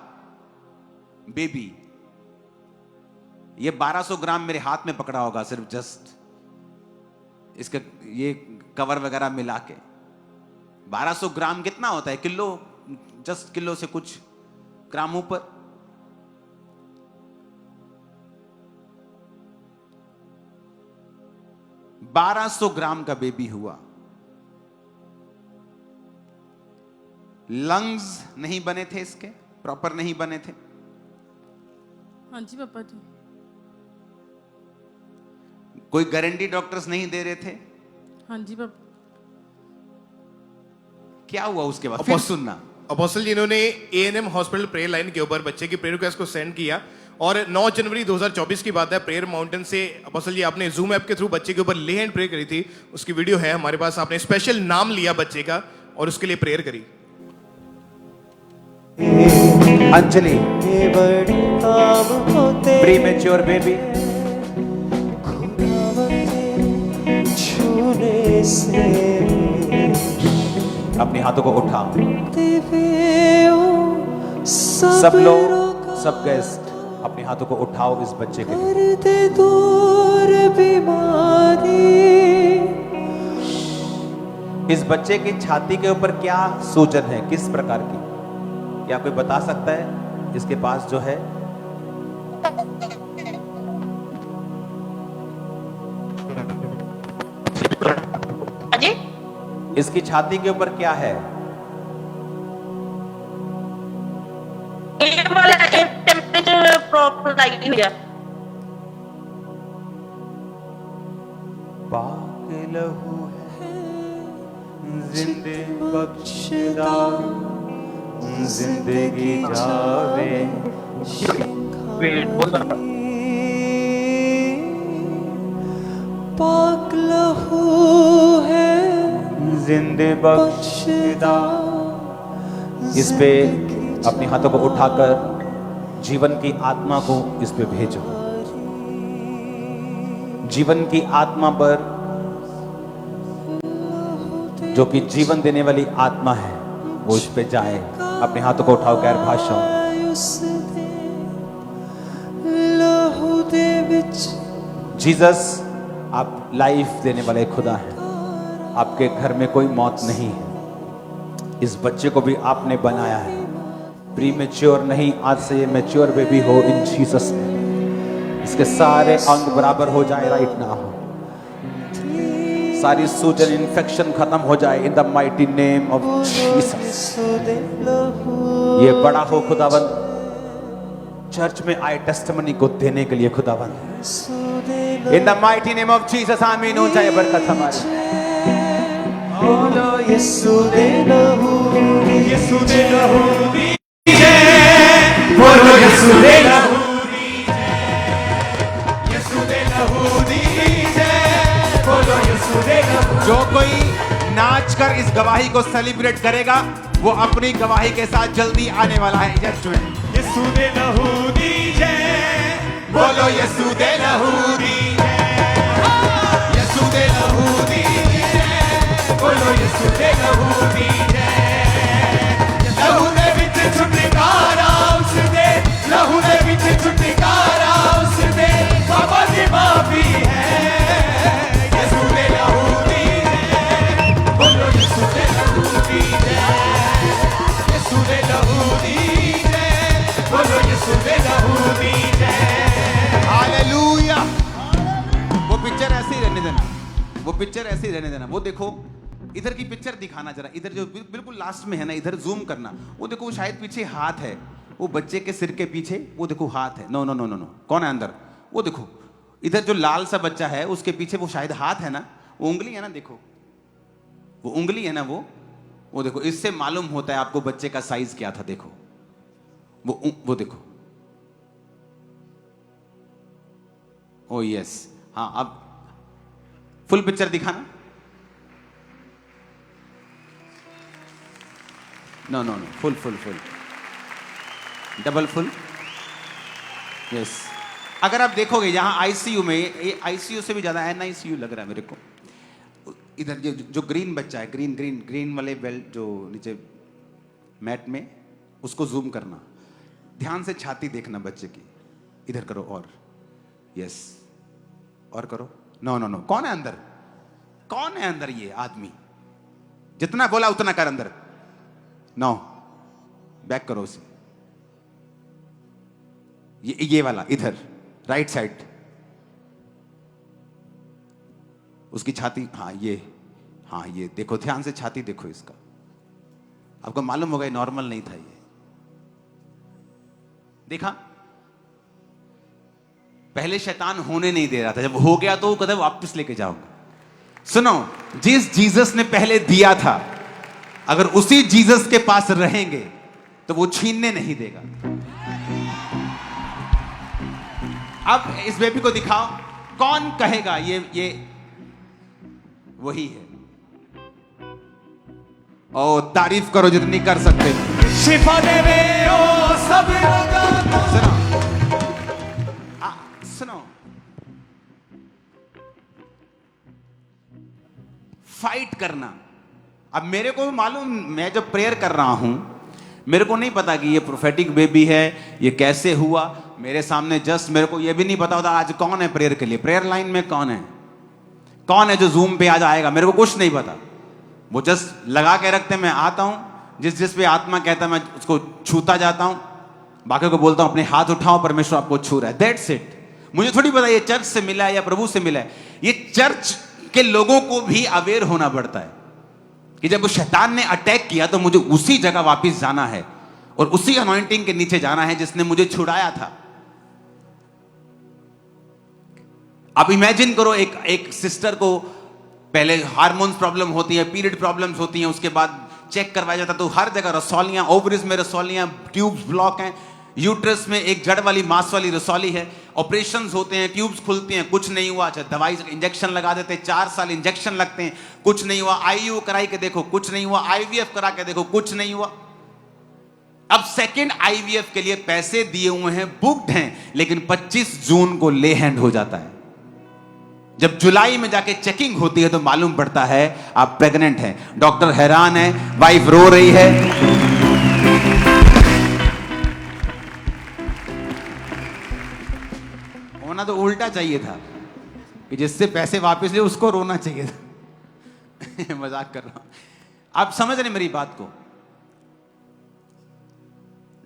बेबी, ये 1200 ग्राम मेरे हाथ में पकड़ा होगा, सिर्फ जस्ट इसका ये कवर वगैरह मिला के 1200 ग्राम कितना होता है? किलो, जस्ट किलो से कुछ ग्राम ऊपर। $1200 ग्राम का बेबी हुआ। लंग्स नहीं बने थे, इसके प्रॉपर नहीं बने थे। हाँ जी पापा जी। कोई गारंटी डॉक्टर्स नहीं दे रहे थे। हाँ जी पापा। क्या हुआ उसके बाद? फिर सुनना। अपोस्टल जी इन्होंने A&M हॉस्पिटल प्रेयर लाइन के ऊपर बच्चे की प्रेयर रिक्वेस्ट को सेंड किया, और 9 जनवरी 2024 की बात है, प्रेयर माउंटेन से अपोस्टल जी आपने जूम ऐप के थ्रू बच्चे के ऊपर ले हैंड प्रे करी थी। उसकी वीडियो है हमारे पास। आपने स्पेशल नाम लिया बच्चे का और उसके लिए प्रेयर करी। अंजलि, ये बड़े काम होते प्रीमेच्योर बेबी, खुदावन ने होने से अपने हाथों को उठा। दिव्यों सब लोग, सब गेस्ट अपने हाथों को उठाओ इस बच्चे के लिए। कर दे दूर बीमारी। इस बच्चे की छाती के ऊपर क्या सूजन है, किस प्रकार की, क्या कोई बता सकता है इसके पास जो है? अजी इसकी छाती के ऊपर क्या है? ये वाला टेम्परेचर प्रॉब्लम लगी हुई है। पाक लहू है जिंदे बख्शदा, जिंदगी जावे। पाक लहू है जिंदे बख्शदा। इस पे अपने हाथों को उठाकर जीवन की आत्मा को इस पे भेजो। जीवन की आत्मा पर, जो कि जीवन देने वाली आत्मा है, वो इस पे जाए। अपने हाथों को उठाओ गैर भाषाओं। उस लहू दे विच जीसस, आप लाइफ देने वाले खुदा हैं। आपके घर में कोई मौत नहीं है। इस बच्चे को भी आपने बनाया है, प्रीमेच्योर नहीं, आज से ये मैच्योर बेबी हो इन जीसस नेम। इसके सारे अंग बराबर हो जाए राइट नाउ। सारी सूजन, इन्फेक्शन खत्म हो जाए in the mighty name of Jesus. सुदे लहू ये बड़ा हो खुदावंद, चर्च में आए टेस्टिमनी को देने के लिए खुदावंद। सुदे in the mighty name of Jesus आमीन। हो जाए बरकत हमारी। बोलो यीशु दे लहू, यीशु दे लहू बोलो यीशु दे लहू, बोलो यीशु दे लहू। जो कोई नाच कर इस गवाही को सेलिब्रेट करेगा, वो अपनी गवाही के साथ जल्दी आने वाला है जजमेंट। यीशु दे लहू दीजे, बोलो यीशु दे लहू दीजे, यीशु दे लहू दीजे, बोलो यीशु दे लहू दीजे। लहू दे विच छुटकारा उस दे, लहू दे विच छुटकारा उस दे, बाबा दी माफी है। यीशु दे लहू दीजे, बोलो यीशु दे लहू दीजे, यीशु दे लहू दीजे, बोलो यीशु दे लहू दीजे। हालेलुया। वो पिक्चर ऐसे ही रहने देना, वो पिक्चर ऐसे ही रहने देना। वो देखो, इधर की पिक्चर दिखाना जरा, इधर जो बिल्कुल लास्ट में है ना, इधर जूम करना। वो देखो, शायद पीछे हाथ है, वो बच्चे के सिर के पीछे, वो देखो हाथ है। No no no no no, कौन है अंदर? वो देखो, इधर जो लाल सा बच्चा है उसके पीछे वो शायद हाथ है ना, वो उंगली है ना, देखो वो उंगली है ना, वो देखो। इससे मालूम होता है आपको बच्चे का साइज क्या था। देखो वो देखो। ओ यस, हाँ, अब फुल पिक्चर दिखाना। No no no, full full full, double full, yes. अगर आप देखोगे यहाँ आईसीयू में, ये आईसीयू से भी ज्यादा एनआईसीयू लग रहा है मेरे को। इधर जो ग्रीन बच्चा है, ग्रीन ग्रीन ग्रीन वाले बेल्ट जो नीचे मैट में, उसको जूम करना। ध्यान से छाती देखना बच्चे की। इधर करो और, यस, और करो। नो नो नो, कौन है अंदर? कौन है अंदर? ये आदमी जितना बोला उतना कर अंदर। नो, बैक करो उसे। ये वाला इधर राइट साइड, उसकी छाती, हाँ ये, हाँ ये देखो, ध्यान से छाती देखो इसका। आपको मालूम होगा ये नॉर्मल नहीं था। ये देखा, पहले शैतान होने नहीं दे रहा था, जब हो गया तो वो कहता वापस लेके जाऊंगा। सुनो, जिस जीसस ने पहले दिया था, अगर उसी जीसस के पास रहेंगे तो वो छीनने नहीं देगा। अब इस बेबी को दिखाओ, कौन कहेगा ये वही है? ओ तारीफ करो जितनी कर सकते हो। शिफा देवे ओ सब रोगा को। सुनो, फाइट करना। अब मेरे को मालूम, मैं जब प्रेयर कर रहा हूं, मेरे को नहीं पता कि ये प्रोफेटिक बेबी है, ये कैसे हुआ मेरे सामने। जस्ट मेरे को ये भी नहीं पता होता आज कौन है प्रेयर के लिए, प्रेयर लाइन में कौन है जो जूम पे आज आएगा, मेरे को कुछ नहीं पता। वो जस्ट लगा के रखते, मैं आता हूं, जिस पे आत्मा कहता है मैं उसको छूता जाता हूं, बाकी को बोलता हूं अपने हाथ उठाओ, परमेश्वर आपको छू रहा है, दैट्स इट। मुझे थोड़ी पता ये चर्च से मिला है या प्रभु से मिला है। ये चर्च के लोगों को भी अवेयर होना पड़ता है कि जब वो शैतान ने अटैक किया तो मुझे उसी जगह वापस जाना है और उसी अनॉइंटिंग के नीचे जाना है जिसने मुझे छुड़ाया था। आप इमेजिन करो, एक सिस्टर को पहले हार्मोन्स प्रॉब्लम होती है, पीरियड प्रॉब्लम्स होती हैं, उसके बाद चेक करवाया जाता तो हर जगह रसौलियां, ओवरीज में रसौलियां, ट्यूब्स ब्लॉक हैं, यूट्रस में एक जड़ वाली मांस वाली रसौली है, ऑपरेशंस होते हैं, ट्यूब्स खुलती हैं, कुछ नहीं हुआ। अच्छा, दवाई इंजेक्शन लगा देते हैं, 4 साल इंजेक्शन लगते हैं, कुछ नहीं हुआ। आईयू कराई के देखो, कुछ नहीं हुआ। आईवीएफ करा के देखो, कुछ नहीं हुआ। अब सेकंड आईवीएफ के लिए पैसे दिए हुए हैं, बुक्ड हैं, लेकिन 25 जून को ले हैंड हो जाता है। जब जुलाई में जाके चेकिंग होती है तो मालूम पड़ता है आप प्रेग्नेंट हैं। डॉक्टर हैरान है, वाइफ रो रही है। होना तो उल्टा चाहिए था कि जिससे पैसे वापस ले उसको रोना चाहिए था। मजाक कर रहा हूं, आप समझ रहे मेरी बात को।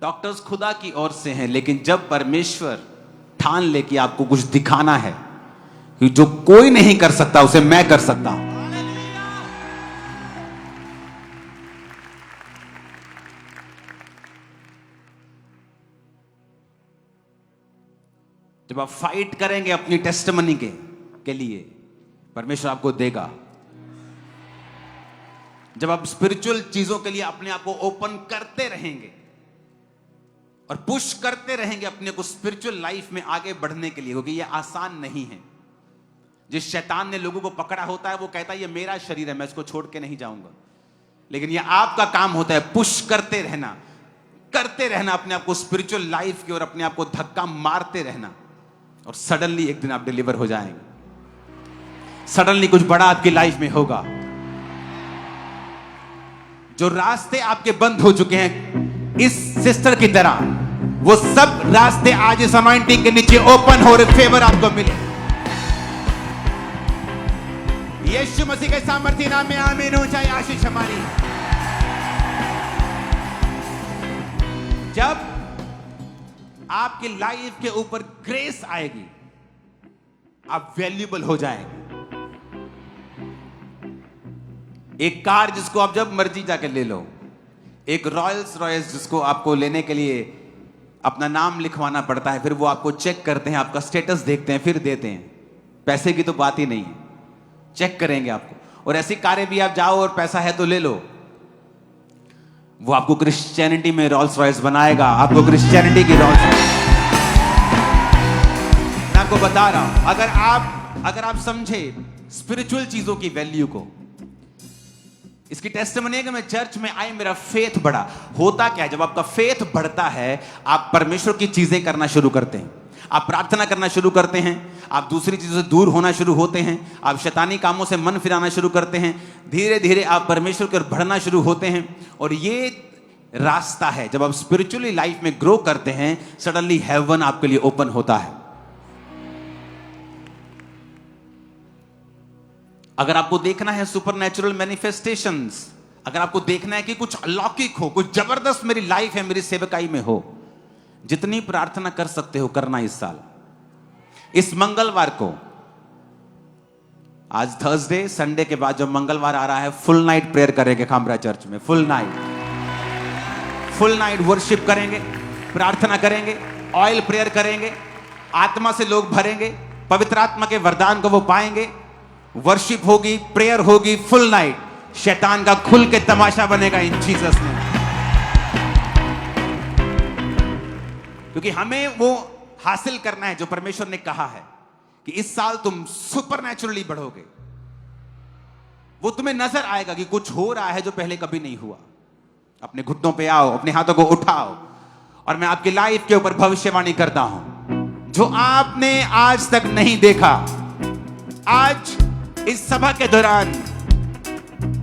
डॉक्टर्स खुदा की ओर से हैं, लेकिन जब परमेश्वर ठान ले कि आपको कुछ दिखाना है कि जो कोई नहीं कर सकता उसे मैं कर सकता हूं। जब आप फाइट करेंगे अपनी टेस्टिमनी के लिए, परमेश्वर आपको देगा। जब आप स्पिरिचुअल चीजों के लिए अपने आप को ओपन करते रहेंगे और पुश करते रहेंगे अपने को स्पिरिचुअल लाइफ में आगे बढ़ने के लिए, क्योंकि यह आसान नहीं है। जिस शैतान ने लोगों को पकड़ा होता है वो कहता है ये मेरा शरीर है, मैं इसको छोड़ के नहीं जाऊंगा। लेकिन ये आपका काम होता है पुश करते रहना अपने आप को स्पिरिचुअल लाइफ की ओर, अपने आप को धक्का मारते रहना, और सडनली एक दिन आप डिलीवर हो जाएंगे। सडनली कुछ बड़ा आपकी लाइफ में होगा। जो रास्ते आपके बंद हो चुके हैं इस सिस्टर की तरह, वो सब रास्ते आज इस अनॉइंटिंग के नीचे ओपन हो रहे, फेवर आपको मिले। यीशु मसीह के सामर्थ्य नाम में आमीन हो जाए। आशीष हमारी। जब आपकी लाइफ के ऊपर ग्रेस आएगी, आप वैल्यूएबल हो जाएंगे। एक कार जिसको आप जब मर्जी जाके ले लो, एक रॉयल्स रॉयस जिसको आपको लेने के लिए अपना नाम लिखवाना पड़ता है, फिर वो आपको चेक करते हैं, आपका स्टेटस देखते हैं, फिर देते हैं। पैसे की तो बात ही नहीं है, चेक करेंगे आपको। और ऐसी कारें भी आप जाओ और पैसा है तो ले लो, वो आपको क्रिश्चियनिटी में रॉल्स रॉयस बनाएगा, आपको क्रिश्चियनिटी की रॉल्स। मैं आपको बता रहा हूं, अगर आप समझे स्पिरिचुअल चीजों की वैल्यू को, इसकी टेस्टिमनी है कि मैं चर्च में आई, मेरा फेथ बढ़ा। होता क्या है, जब आपका फेथ बढ़ता है, आप परमेश्वर की चीजें करना शुरू करते हैं, आप प्रार्थना करना शुरू करते हैं, आप दूसरी चीजों से दूर होना शुरू होते हैं, आप शैतानी कामों से मन फिराना शुरू करते हैं, धीरे धीरे आप परमेश्वर की ओर बढ़ना शुरू होते हैं। और ये रास्ता है, जब आप स्पिरिचुअली लाइफ में ग्रो करते हैं, सडनली हेवन आपके लिए ओपन होता है। अगर आपको देखना है सुपरनैचुरल मैनिफेस्टेशंस, अगर आपको देखना है कि कुछ अलौकिक हो, कुछ जबरदस्त मेरी लाइफ है, मेरी सेवकाई में हो, जितनी प्रार्थना कर सकते हो करना इस साल। इस मंगलवार को, आज थर्सडे, संडे के बाद जब मंगलवार आ रहा है, फुल नाइट प्रेयर करेंगे खामरा चर्च में। फुल नाइट वर्शिप करेंगे, प्रार्थना करेंगे, ऑयल प्रेयर करेंगे, आत्मा से लोग भरेंगे, पवित्र आत्मा के वरदान को वो पाएंगे, वर्शिप होगी, प्रेयर होगी, फुल नाइट। शैतान का खुल के तमाशा बनेगा इन जीसस नेम। क्योंकि हमें वो हासिल करना है जो परमेश्वर ने कहा है कि इस साल तुम सुपरनैचुरली बढ़ोगे। वो तुम्हें नजर आएगा कि कुछ हो रहा है जो पहले कभी नहीं हुआ। अपने घुटनों पे आओ, अपने हाथों को उठाओ, और मैं आपकी लाइफ के ऊपर भविष्यवाणी करता हूं। जो आपने आज तक नहीं देखा, आज इस सभा के दौरान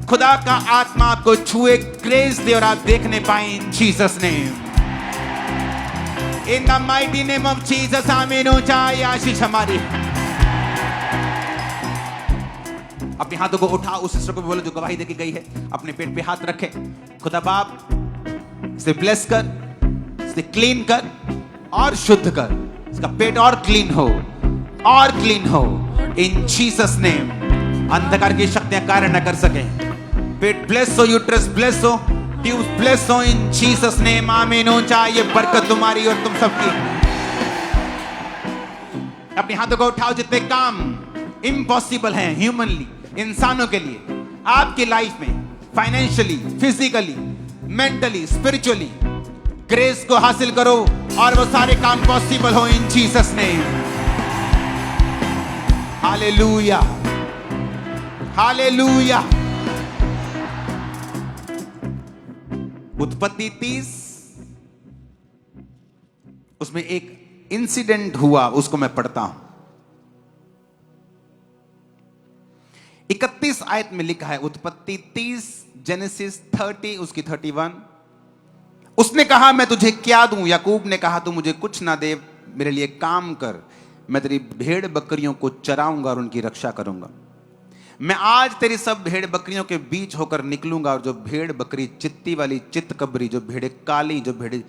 खुदा का आत्मा आपको छुए, ग्रेस दे और आप देखने पाए इन Jesus name. In the mighty name of Jesus आमीन। ऊंचाई आशीष हमारी। अपने हाथों को उठाओ, उस सिस्टर को भी बोलो जो गवाही देके गई है, अपने पेट पे हाथ रखे। खुदा बाप इसे ब्लेस कर, इसे क्लीन कर और शुद्ध कर, इसका पेट और क्लीन हो, और क्लीन हो इन जीसस नेम। अंधकार की शक्तियां कार्य न कर सके। पेट ब्लेस हो, यूट्रस ब्लेस हो, ट्यूब्स ब्लेस हो इन जीसस नेम आमीन। ऊंचा ये बरकत तुम्हारी और तुम सबकी। अपने हाथों को उठाओ। जितने काम इम्पॉसिबल हैं ह्यूमनली, इंसानों के लिए, आपकी लाइफ में, financially, physically, mentally, spiritually, grace को हासिल करो और वो सारे काम पॉसिबल हो इन जीसस नेम। Hallelujah, hallelujah. उत्पत्ति 30 उसमें एक इंसिडेंट हुआ, उसको मैं पढ़ता हूं। 31 आयत में लिखा है, उत्पत्ति 30, जेनेसिस 30 उसकी 31। उसने कहा मैं तुझे क्या दूं? याकूब ने कहा तू मुझे कुछ ना दे, मेरे लिए काम कर, मैं तेरी भेड़ बकरियों को चराऊंगा और उनकी रक्षा करूंगा। मैं आज तेरी सब भेड़ बकरियों के बीच होकर निकलूंगा और जो भेड़ बकरी चित्ती वाली चित्तकबरी, जो भेड़े काली, जो भेड़े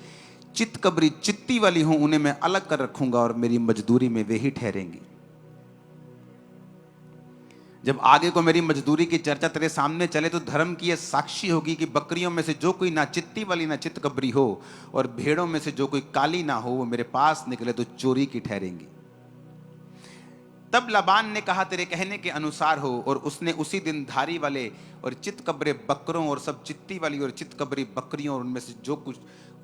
चित्तकबरी चित्ती वाली हूं, उन्हें मैं अलग कर रखूंगा और मेरी मजदूरी में वे ही ठहरेंगी। जब आगे को मेरी मजदूरी की चर्चा तेरे सामने चले तो धर्म की यह साक्षी होगी कि बकरियों में से जो कोई ना चित्ती वाली ना चित्तकबरी हो और भेड़ों में से जो कोई काली ना हो, वो मेरे पास निकले तो चोरी की ठहरेंगी। तब लाबान ने कहा तेरे कहने के अनुसार हो, और उसने उसी दिन धारी वाले और चित्तकबरे बकरों और सब चित्ती वाली और चित्तकबरी बकरियों और उनमें से जो कुछ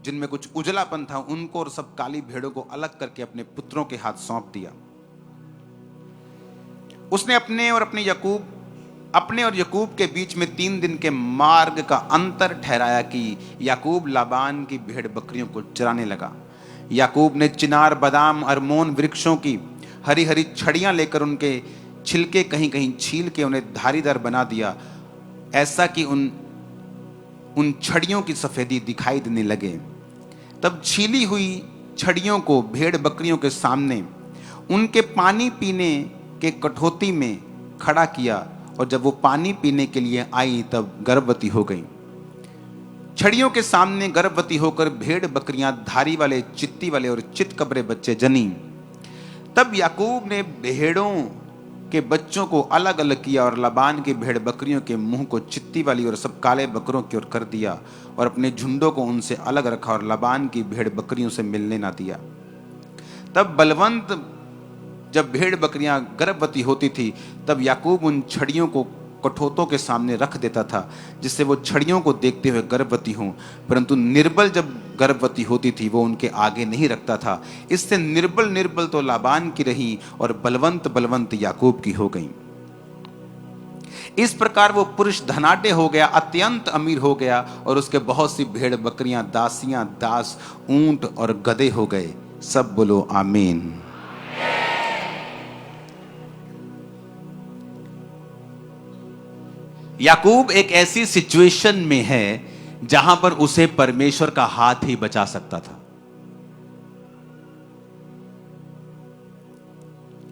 जिनमें कुछ उजलापन था उनको और सब काली भेड़ों को अलग करके अपने पुत्रों के हाथ सौंप दिया। उसने अपने और याकूब के बीच में 3 दिन के मार्ग का अंतर ठहराया कि याकूब लाबान की भेड़ बकरियों को चराने लगा। याकूब ने चिनार, बादाम, अरमोन वृक्षों की हरी हरी छड़ियां लेकर उनके छिलके कहीं कहीं छील के उन्हें धारीदार बना दिया, ऐसा कि उन छड़ियों की सफेदी दिखाई देने लगे। तब छीली हुई छड़ियों को भेड़ बकरियों के सामने उनके पानी पीने के कठौती में खड़ा किया, और जब वो पानी पीने के लिए आई तब गर्भवती हो गई। छड़ियों के सामने गर्भवती होकर भेड़ बकरियां धारी वाले, चित्ती वाले और चित्तकबरे बच्चे जनी। तब याकूब ने भेड़ों के बच्चों को अलग अलग किया और लाबान की भेड़ बकरियों के मुंह को चित्ती वाली और सब काले बकरों की ओर कर दिया, और अपने झुंडों को उनसे अलग रखा और लाबान की भेड़ बकरियों से मिलने ना दिया। तब बलवंत जब भेड़ बकरियां गर्भवती होती थी तब याकूब उन छड़ियों को कठौतों के सामने रख देता था, जिससे वो छड़ियों को देखते हुए गर्भवती हों, परंतु निर्बल जब गर्भवती होती थी वो उनके आगे नहीं रखता था। इससे निर्बल तो लाबान की रही और बलवंत याकूब की हो गई। इस प्रकार वो पुरुष धनाढ्य हो गया, अत्यंत अमीर हो गया, और उसके बहुत सी भेड़ बकरियां, दासियां, दास, ऊंट और गधे हो गए। सब बोलो आमीन। याकूब एक ऐसी सिचुएशन में है जहां पर उसे परमेश्वर का हाथ ही बचा सकता था।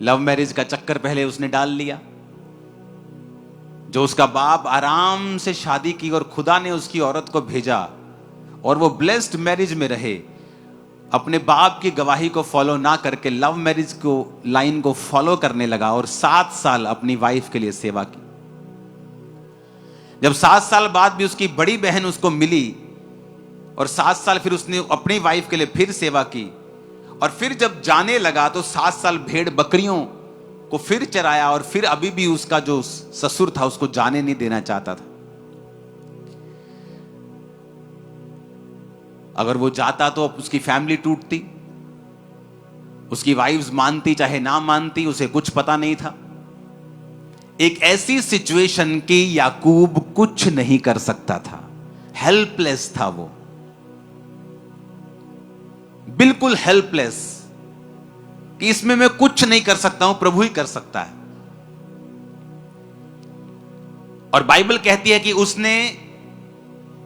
लव मैरिज का चक्कर पहले उसने डाल लिया, जो उसका बाप आराम से शादी की और खुदा ने उसकी औरत को भेजा और वो ब्लेस्ड मैरिज में रहे। अपने बाप की गवाही को फॉलो ना करके लव मैरिज को लाइन को फॉलो करने लगा और 7 साल अपनी वाइफ के लिए सेवा की। जब 7 साल बाद भी उसकी बड़ी बहन उसको मिली और 7 साल फिर उसने अपनी वाइफ के लिए फिर सेवा की, और फिर जब जाने लगा तो 7 साल भेड़ बकरियों को फिर चराया, और फिर अभी भी उसका जो ससुर था उसको जाने नहीं देना चाहता था। अगर वो जाता तो उसकी फैमिली टूटती, उसकी वाइफ्स मानती चाहे ना मानती, उसे कुछ पता नहीं था। एक ऐसी सिचुएशन कि याकूब कुछ नहीं कर सकता था, हेल्पलेस था वो, बिल्कुल हेल्पलेस, कि इसमें मैं कुछ नहीं कर सकता हूं, प्रभु ही कर सकता है। और बाइबल कहती है कि उसने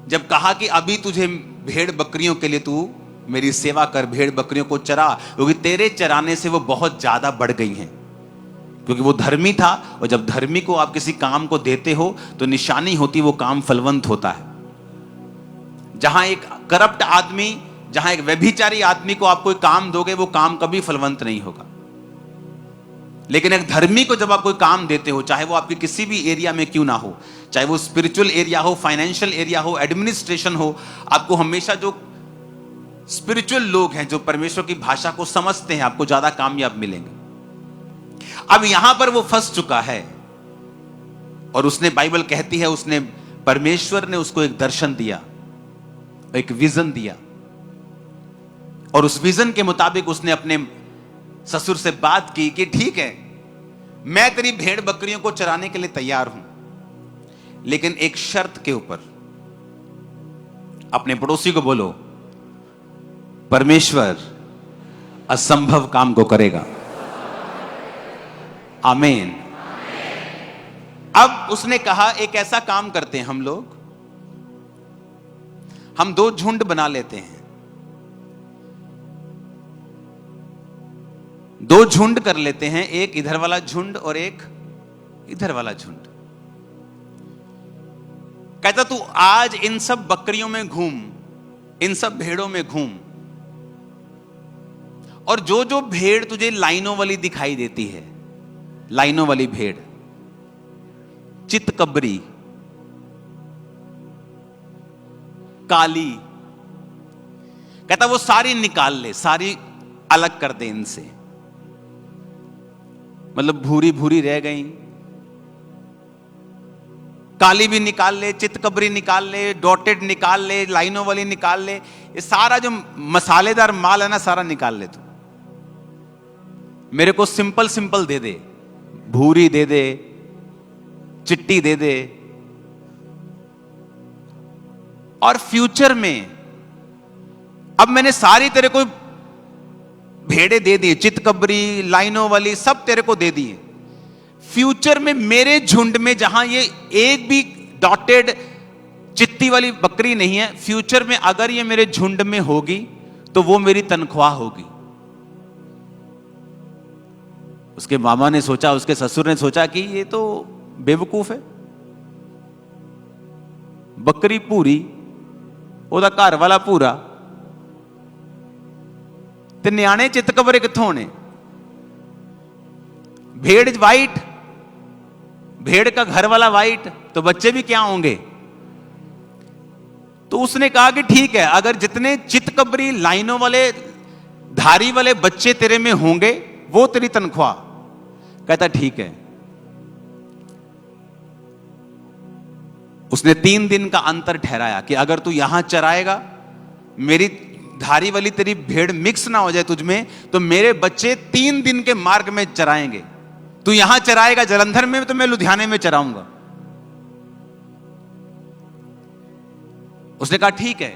जब कहा कि अभी तुझे भेड़ बकरियों के लिए तू मेरी सेवा कर, भेड़ बकरियों को चरा, क्योंकि तेरे चराने से वो बहुत ज्यादा बढ़ गई हैं। क्योंकि वो धर्मी था, और जब धर्मी को आप किसी काम को देते हो तो निशानी होती, वो काम फलवंत होता है। जहां एक करप्ट आदमी, जहां एक व्यभिचारी आदमी को आप कोई काम दोगे, वो काम कभी फलवंत नहीं होगा। लेकिन एक धर्मी को जब आप कोई काम देते हो, चाहे वो आपके किसी भी एरिया में क्यों ना हो, चाहे वो स्पिरिचुअल एरिया हो, फाइनेंशियल एरिया हो, एडमिनिस्ट्रेशन हो, आपको हमेशा जो स्पिरिचुअल लोग हैं, जो परमेश्वर की भाषा को समझते हैं, आपको ज्यादा कामयाब मिलेंगे। अब यहां पर वो फंस चुका है, और उसने, बाइबल कहती है, उसने, परमेश्वर ने उसको एक दर्शन दिया, एक विजन दिया, और उस विजन के मुताबिक उसने अपने ससुर से बात की कि ठीक है, मैं तेरी भेड़ बकरियों को चराने के लिए तैयार हूं, लेकिन एक शर्त के ऊपर। अपने पड़ोसी को बोलो, परमेश्वर असंभव काम को करेगा। आमीन। अब उसने कहा, एक ऐसा काम करते हैं हम लोग, हम 2 झुंड बना लेते हैं, 2 झुंड कर लेते हैं, एक इधर वाला झुंड और एक इधर वाला झुंड। कहता तू आज इन सब बकरियों में घूम, इन सब भेड़ों में घूम, और जो जो भेड़ तुझे लाइनों वाली दिखाई देती है, लाइनों वाली भेड़, चितकबरी, काली, कहता वो सारी निकाल ले, सारी अलग कर दे इनसे। मतलब भूरी भूरी रह गई, काली भी निकाल ले, चितकबरी निकाल ले, डॉटेड निकाल ले, लाइनों वाली निकाल ले, ये सारा जो मसालेदार माल है ना, सारा निकाल ले तू। मेरे को सिंपल सिंपल दे दे, भूरी दे दे, चिट्टी दे दे, और फ्यूचर में, अब मैंने सारी तेरे को भेड़े दे दी, चितकबरी, लाइनों वाली, सब तेरे को दे दी। फ्यूचर में मेरे झुंड में जहां ये एक भी डॉटेड चित्ती वाली बकरी नहीं है, फ्यूचर में अगर ये मेरे झुंड में होगी तो वो मेरी तनख्वाह होगी। उसके मामा ने सोचा, उसके ससुर ने सोचा कि ये तो बेवकूफ है, बकरी पूरी, ओदा घर वाला पूरा, ते न्याणे चितकबरे कित्थों होने? भेड़ वाइट, भेड़ का घर वाला वाइट, तो बच्चे भी क्या होंगे? तो उसने कहा कि ठीक है, अगर जितने चितकबरी, लाइनों वाले, धारी वाले बच्चे तेरे में होंगे, वो तेरी तनख्वाह। कहता ठीक है। उसने 3 दिन का अंतर ठहराया कि अगर तू यहां चराएगा, मेरी धारी वाली तेरी भेड़ मिक्स ना हो जाए तुझ में, तो मेरे बच्चे 3 दिन के मार्ग में चराएंगे। तू यहां चराएगा जलंधर में, तो मैं लुधियाने में चराऊंगा। उसने कहा ठीक है,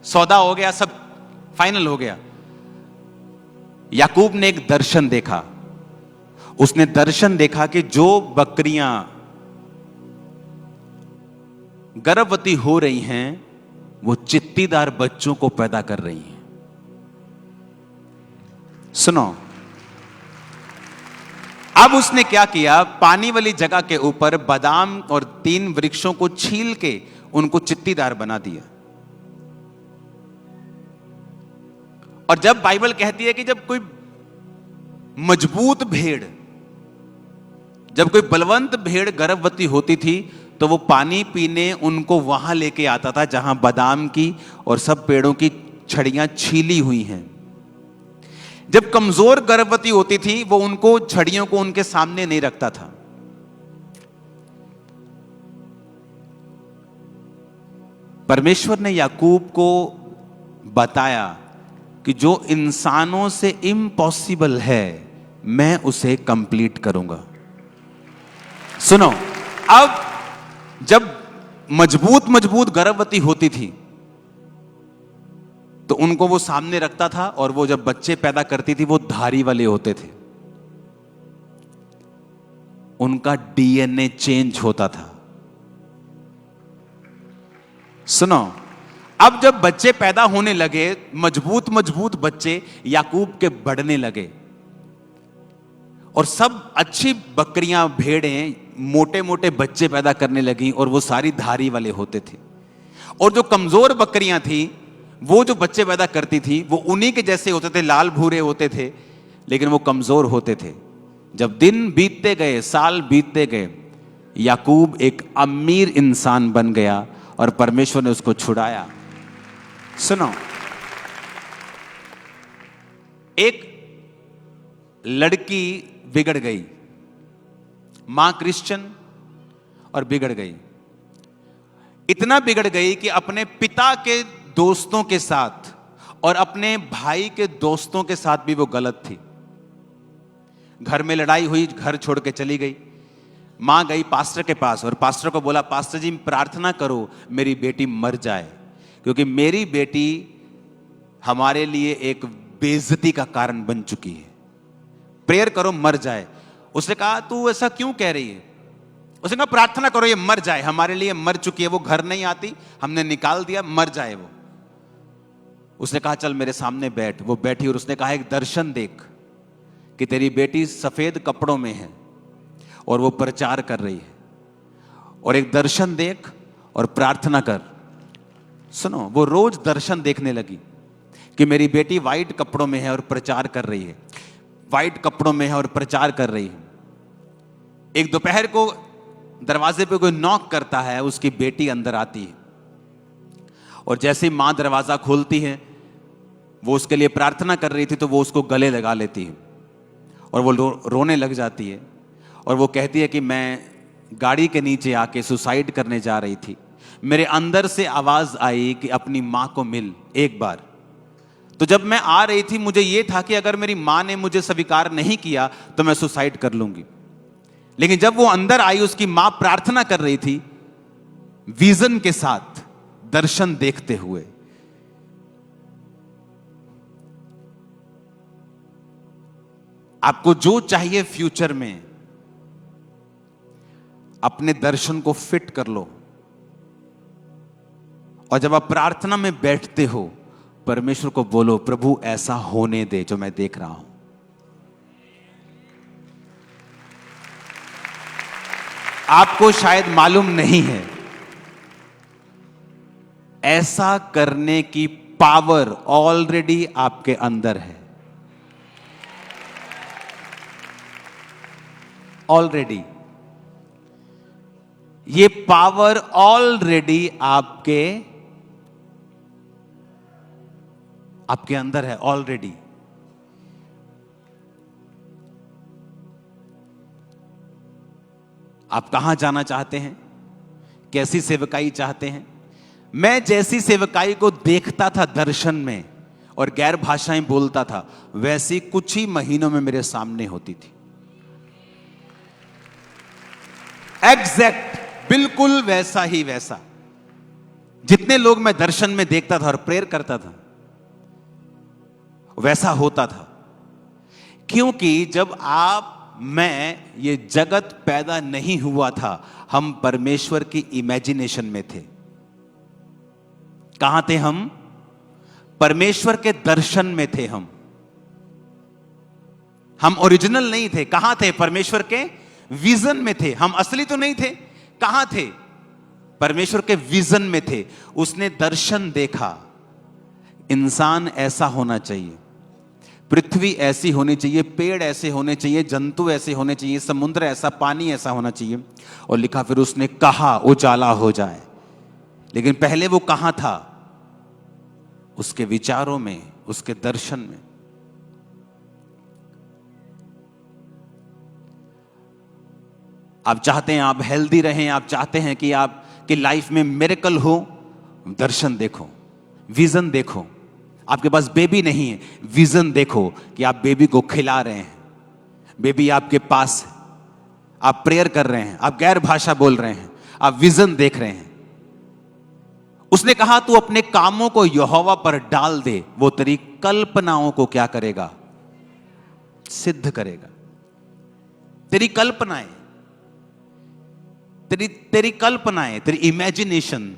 सौदा हो गया, सब फाइनल हो गया। याकूब ने एक दर्शन देखा। उसने दर्शन देखा कि जो बकरियां गर्भवती हो रही हैं, वो चित्तीदार बच्चों को पैदा कर रही हैं। सुनो, अब उसने क्या किया, पानी वाली जगह के ऊपर बादाम और 3 वृक्षों को छील के उनको चित्तीदार बना दिया। और जब बाइबल कहती है कि जब कोई मजबूत भेड़, जब कोई बलवंत भेड़ गर्भवती होती थी, तो वो पानी पीने उनको वहां लेके आता था जहां बादाम की और सब पेड़ों की छड़ियां छीली हुई हैं। जब कमजोर गर्भवती होती थी, वो उनको छड़ियों को उनके सामने नहीं रखता था। परमेश्वर ने याकूब को बताया कि जो इंसानों से इम्पॉसिबल है, मैं उसे कंप्लीट करूंगा। सुनो, अब जब मजबूत गर्भवती होती थी, तो उनको वो सामने रखता था, और वो जब बच्चे पैदा करती थी, वो धारी वाले होते थे। उनका डीएनए चेंज होता था। सुनो, अब जब बच्चे पैदा होने लगे, मजबूत मजबूत बच्चे याकूब के बढ़ने लगे, और सब अच्छी बकरियां भेड़ें मोटे मोटे बच्चे पैदा करने लगी, और वो सारी धारी वाले होते थे। और जो कमजोर बकरियां थी, वो जो बच्चे पैदा करती थी, वो उन्हीं के जैसे होते थे, लाल भूरे होते थे, लेकिन वो कमजोर होते थे। जब दिन बीतते गए, साल बीतते गए, याकूब एक अमीर इंसान बन गया और परमेश्वर ने उसको छुड़ाया। सुनो, एक लड़की बिगड़ गई, मां क्रिश्चियन, और बिगड़ गई। इतना बिगड़ गई कि अपने पिता के दोस्तों के साथ और अपने भाई के दोस्तों के साथ भी वो गलत थी। घर में लड़ाई हुई, घर छोड़ के चली गई। मां गई पास्टर के पास और पास्टर को बोला, पास्टर जी प्रार्थना करो मेरी बेटी मर जाए, क्योंकि मेरी बेटी हमारे लिए एक बेइज्जती का कारण बन चुकी है, प्रेयर करो मर जाए। उसने कहा, तू ऐसा क्यों कह रही है? उसने कहा, प्रार्थना करो ये मर जाए, हमारे लिए मर चुकी है, वो घर नहीं आती, हमने निकाल दिया, मर जाए वो। उसने कहा, चल मेरे सामने बैठ। वो बैठी और उसने कहा, एक दर्शन देख कि तेरी बेटी सफेद कपड़ों में है और वो प्रचार कर रही है, और एक दर्शन देख और प्रार्थना कर। सुनो, वो रोज दर्शन देखने लगी कि मेरी बेटी वाइट कपड़ों में है और प्रचार कर रही है, वाइट कपड़ों में है और प्रचार कर रही है। एक दोपहर को दरवाजे पे कोई नॉक करता है, उसकी बेटी अंदर आती है, और जैसे ही मां दरवाजा खोलती है, वो उसके लिए प्रार्थना कर रही थी, तो वो उसको गले लगा लेती है और वो रोने लग जाती है, और वो कहती है कि मैं गाड़ी के नीचे आके सुसाइड करने जा रही थी, मेरे अंदर से आवाज आई कि अपनी मां को मिल एक बार। तो जब मैं आ रही थी, मुझे यह था कि अगर मेरी मां ने मुझे स्वीकार नहीं किया तो मैं सुसाइड कर लूंगी। लेकिन जब वो अंदर आई, उसकी मां प्रार्थना कर रही थी, विजन के साथ, दर्शन देखते हुए। आपको जो चाहिए फ्यूचर में, अपने दर्शन को फिट कर लो, और जब आप प्रार्थना में बैठते हो, परमेश्वर को बोलो, प्रभु ऐसा होने दे जो मैं देख रहा हूं। आपको शायद मालूम नहीं है, ऐसा करने की पावर ऑलरेडी आपके अंदर है। ऑलरेडी ये पावर ऑलरेडी आपके अंदर है ऑलरेडी। आप कहां जाना चाहते हैं? कैसी सेवकाई चाहते हैं? मैं जैसी सेवकाई को देखता था दर्शन में और गैर भाषाएं बोलता था, वैसी कुछ ही महीनों में मेरे सामने होती थी। एग्जैक्ट, बिल्कुल वैसा ही वैसा। जितने लोग मैं दर्शन में देखता था और प्रेयर करता था, वैसा होता था। क्योंकि जब मैं ये जगत पैदा नहीं हुआ था, हम परमेश्वर की इमेजिनेशन में थे। कहां थे हम? परमेश्वर के दर्शन में थे हम ओरिजिनल नहीं थे। कहां थे? परमेश्वर के विजन में थे। हम असली तो नहीं थे। कहां थे? परमेश्वर के विजन में थे। उसने दर्शन देखा, इंसान ऐसा होना चाहिए, पृथ्वी ऐसी होनी चाहिए, पेड़ ऐसे होने चाहिए, जंतु ऐसे होने चाहिए, समुद्र ऐसा, पानी ऐसा होना चाहिए। और लिखा, फिर उसने कहा उजाला हो जाए। लेकिन पहले वो कहां था? उसके विचारों में, उसके दर्शन में। आप चाहते हैं आप हेल्दी रहें, आप चाहते हैं कि आपकी लाइफ में मिरेकल हो, दर्शन देखो, विजन देखो। आपके पास बेबी नहीं है, विजन देखो कि आप बेबी को खिला रहे हैं, बेबी आपके पास है, आप प्रेयर कर रहे हैं, आप गैर भाषा बोल रहे हैं, आप विजन देख रहे हैं। उसने कहा, तू अपने कामों को यहोवा पर डाल दे, वो तेरी कल्पनाओं को क्या करेगा? सिद्ध करेगा। तेरी कल्पनाएं, तेरी कल्पनाएं, तेरी इमेजिनेशन,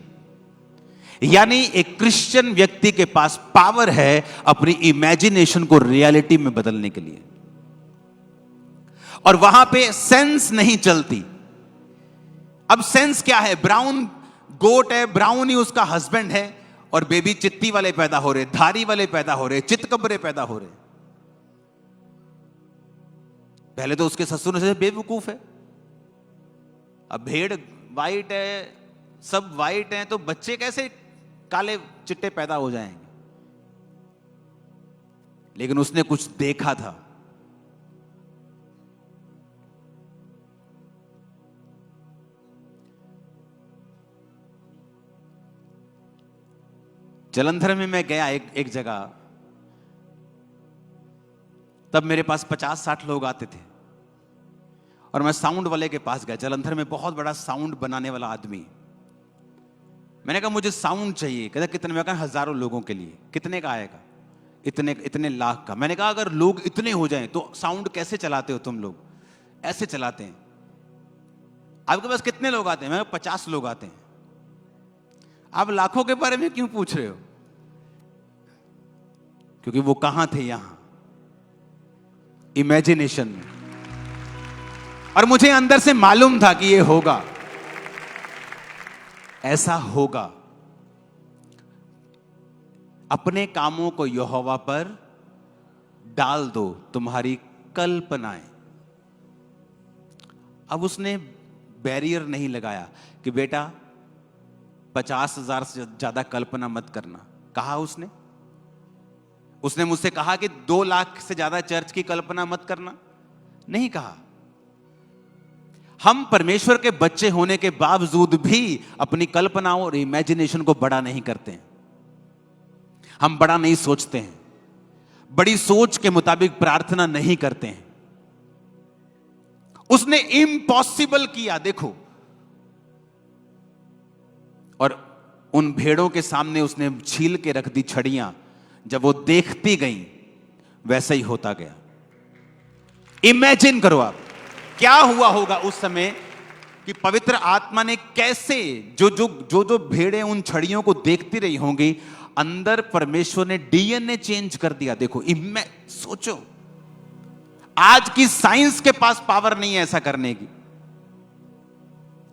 यानी एक क्रिश्चियन व्यक्ति के पास पावर है अपनी इमेजिनेशन को रियलिटी में बदलने के लिए, और वहां पे सेंस नहीं चलती। अब सेंस क्या है? ब्राउन गोट है, ब्राउन ही उसका हस्बैंड है, और बेबी चित्ती वाले पैदा हो रहे, धारी वाले पैदा हो रहे, चितकबरे पैदा हो रहे। पहले तो उसके ससुर से बेवकूफ है। अब भेड़ वाइट है, सब वाइट हैं, तो बच्चे कैसे काले चिट्टे पैदा हो जाएंगे? लेकिन उसने कुछ देखा था। जलंधर में मैं गया एक जगह, तब मेरे पास 50-60 लोग आते थे, और मैं साउंड वाले के पास गया। जलंधर में बहुत बड़ा साउंड बनाने वाला आदमी। मैंने कहा मुझे साउंड चाहिए। कहता कितने? मैं कहा 1000 लोगों के लिए। कितने का आएगा? इतने लाख का। मैंने कहा अगर लोग इतने हो जाएं तो साउंड कैसे चलाते हो तुम लोग? ऐसे चलाते हैं। आपके पास कितने लोग आते हैं? मैं 50 लोग आते हैं। आप लाखों के बारे में क्यों पूछ रहे हो? क्योंकि वो कहां थे? यहां इमेजिनेशन में। और मुझे अंदर से मालूम था कि ये होगा, ऐसा होगा। अपने कामों को यहोवा पर डाल दो, तुम्हारी कल्पनाएं। अब उसने बैरियर नहीं लगाया कि बेटा 50,000 से ज्यादा कल्पना मत करना। कहा उसने मुझसे कहा कि 2 लाख से ज्यादा चर्च की कल्पना मत करना? नहीं कहा। हम परमेश्वर के बच्चे होने के बावजूद भी अपनी कल्पनाओं और इमेजिनेशन को बड़ा नहीं करते हैं। हम बड़ा नहीं सोचते हैं, बड़ी सोच के मुताबिक प्रार्थना नहीं करते हैं। उसने इम्पॉसिबल किया, देखो। और उन भेड़ों के सामने उसने छील के रख दी छड़ियां। जब वो देखती गई वैसा ही होता गया। इमेजिन करो आप क्या हुआ होगा उस समय कि पवित्र आत्मा ने कैसे जो भेड़ें उन छड़ियों को देखती रही होंगी, अंदर परमेश्वर ने डीएनए चेंज कर दिया। देखो, सोचो, आज की साइंस के पास पावर नहीं है ऐसा करने की।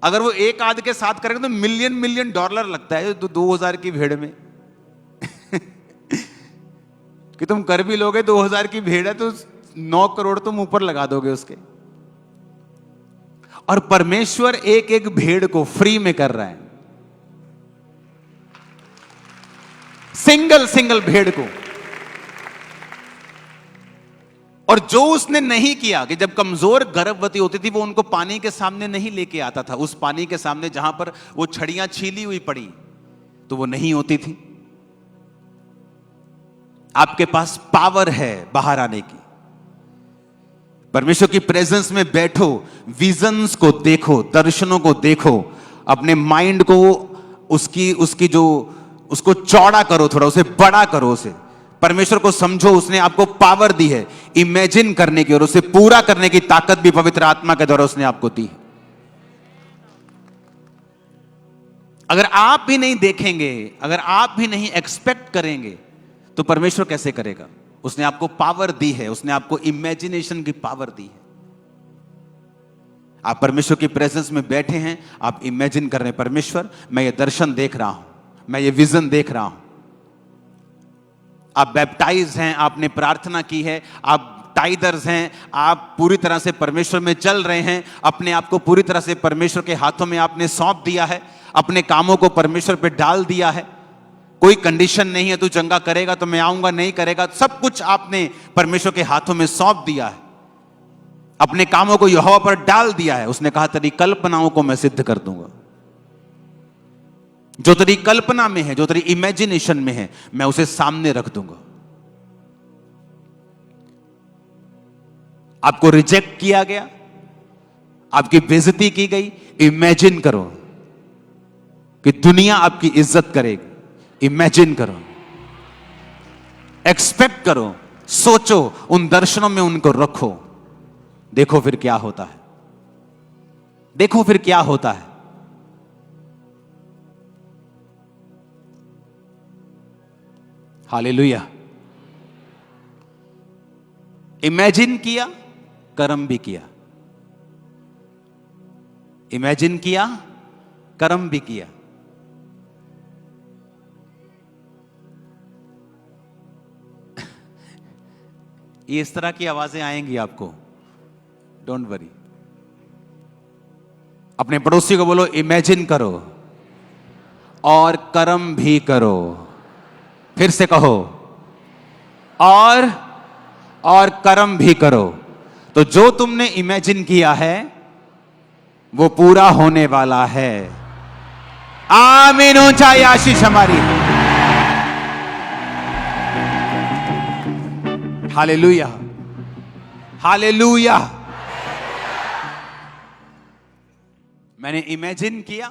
अगर वो एक आध के साथ करेंगे तो मिलियन डॉलर लगता है 2000 की भेड़ में। कि तुम कर भी लोगे, 2000 की भेड़ है तो 9 करोड़ तुम ऊपर लगा दोगे उसके। और परमेश्वर एक एक भेड़ को फ्री में कर रहा है, सिंगल भेड़ को। और जो उसने नहीं किया कि जब कमजोर गर्भवती होती थी वो उनको पानी के सामने नहीं लेके आता था, उस पानी के सामने जहां पर वो छड़ियां छीली हुई पड़ी तो वो नहीं होती थी। आपके पास पावर है बाहर आने की। परमेश्वर की प्रेजेंस में बैठो, विजन्स को देखो, दर्शनों को देखो, अपने माइंड को उसको चौड़ा करो, थोड़ा उसे बड़ा करो, उसे परमेश्वर को समझो। उसने आपको पावर दी है इमेजिन करने की, और उसे पूरा करने की ताकत भी पवित्र आत्मा के द्वारा उसने आपको दी है। अगर आप भी नहीं देखेंगे, अगर आप भी नहीं एक्सपेक्ट करेंगे तो परमेश्वर कैसे करेगा? उसने आपको पावर दी है, उसने आपको इमेजिनेशन की पावर दी है। आप परमेश्वर की प्रेजेंस में बैठे हैं, आप इमेजिन कर रहे हैं, परमेश्वर मैं ये दर्शन देख रहा हूं, मैं ये विजन देख रहा हूं। आप बैप्टाइज हैं, आपने प्रार्थना की है, आप टाइदर्स हैं, आप पूरी तरह से परमेश्वर में चल रहे हैं, अपने आप को पूरी तरह से परमेश्वर के हाथों में आपने सौंप दिया है, अपने कामों को परमेश्वर पे डाल दिया है। कोई कंडीशन नहीं है, तू चंगा करेगा तो मैं आऊंगा, नहीं करेगा, सब कुछ आपने परमेश्वर के हाथों में सौंप दिया है। अपने कामों को यहोवा पर डाल दिया है। उसने कहा तेरी कल्पनाओं को मैं सिद्ध कर दूंगा। जो तेरी कल्पना में है, जो तेरी इमेजिनेशन में है, मैं उसे सामने रख दूंगा। आपको रिजेक्ट किया गया, आपकी बेइज्जती की गई, इमेजिन करो कि दुनिया आपकी इज्जत करेगी। इमेजिन करो, एक्सपेक्ट करो, सोचो, उन दर्शनों में उनको रखो। देखो फिर क्या होता है, देखो फिर क्या होता है। हालेलुया। इमेजिन किया, कर्म भी किया। इमेजिन किया, कर्म भी किया। ये इस तरह की आवाजें आएंगी आपको, डोंट वरी। अपने पड़ोसी को बोलो इमेजिन करो और कर्म भी करो। फिर से कहो, और कर्म भी करो। तो जो तुमने इमेजिन किया है वो पूरा होने वाला है। आमीन। ऊंचाई आशीष हमारी। Hallelujah, hallelujah. मैंने इमेजिन किया,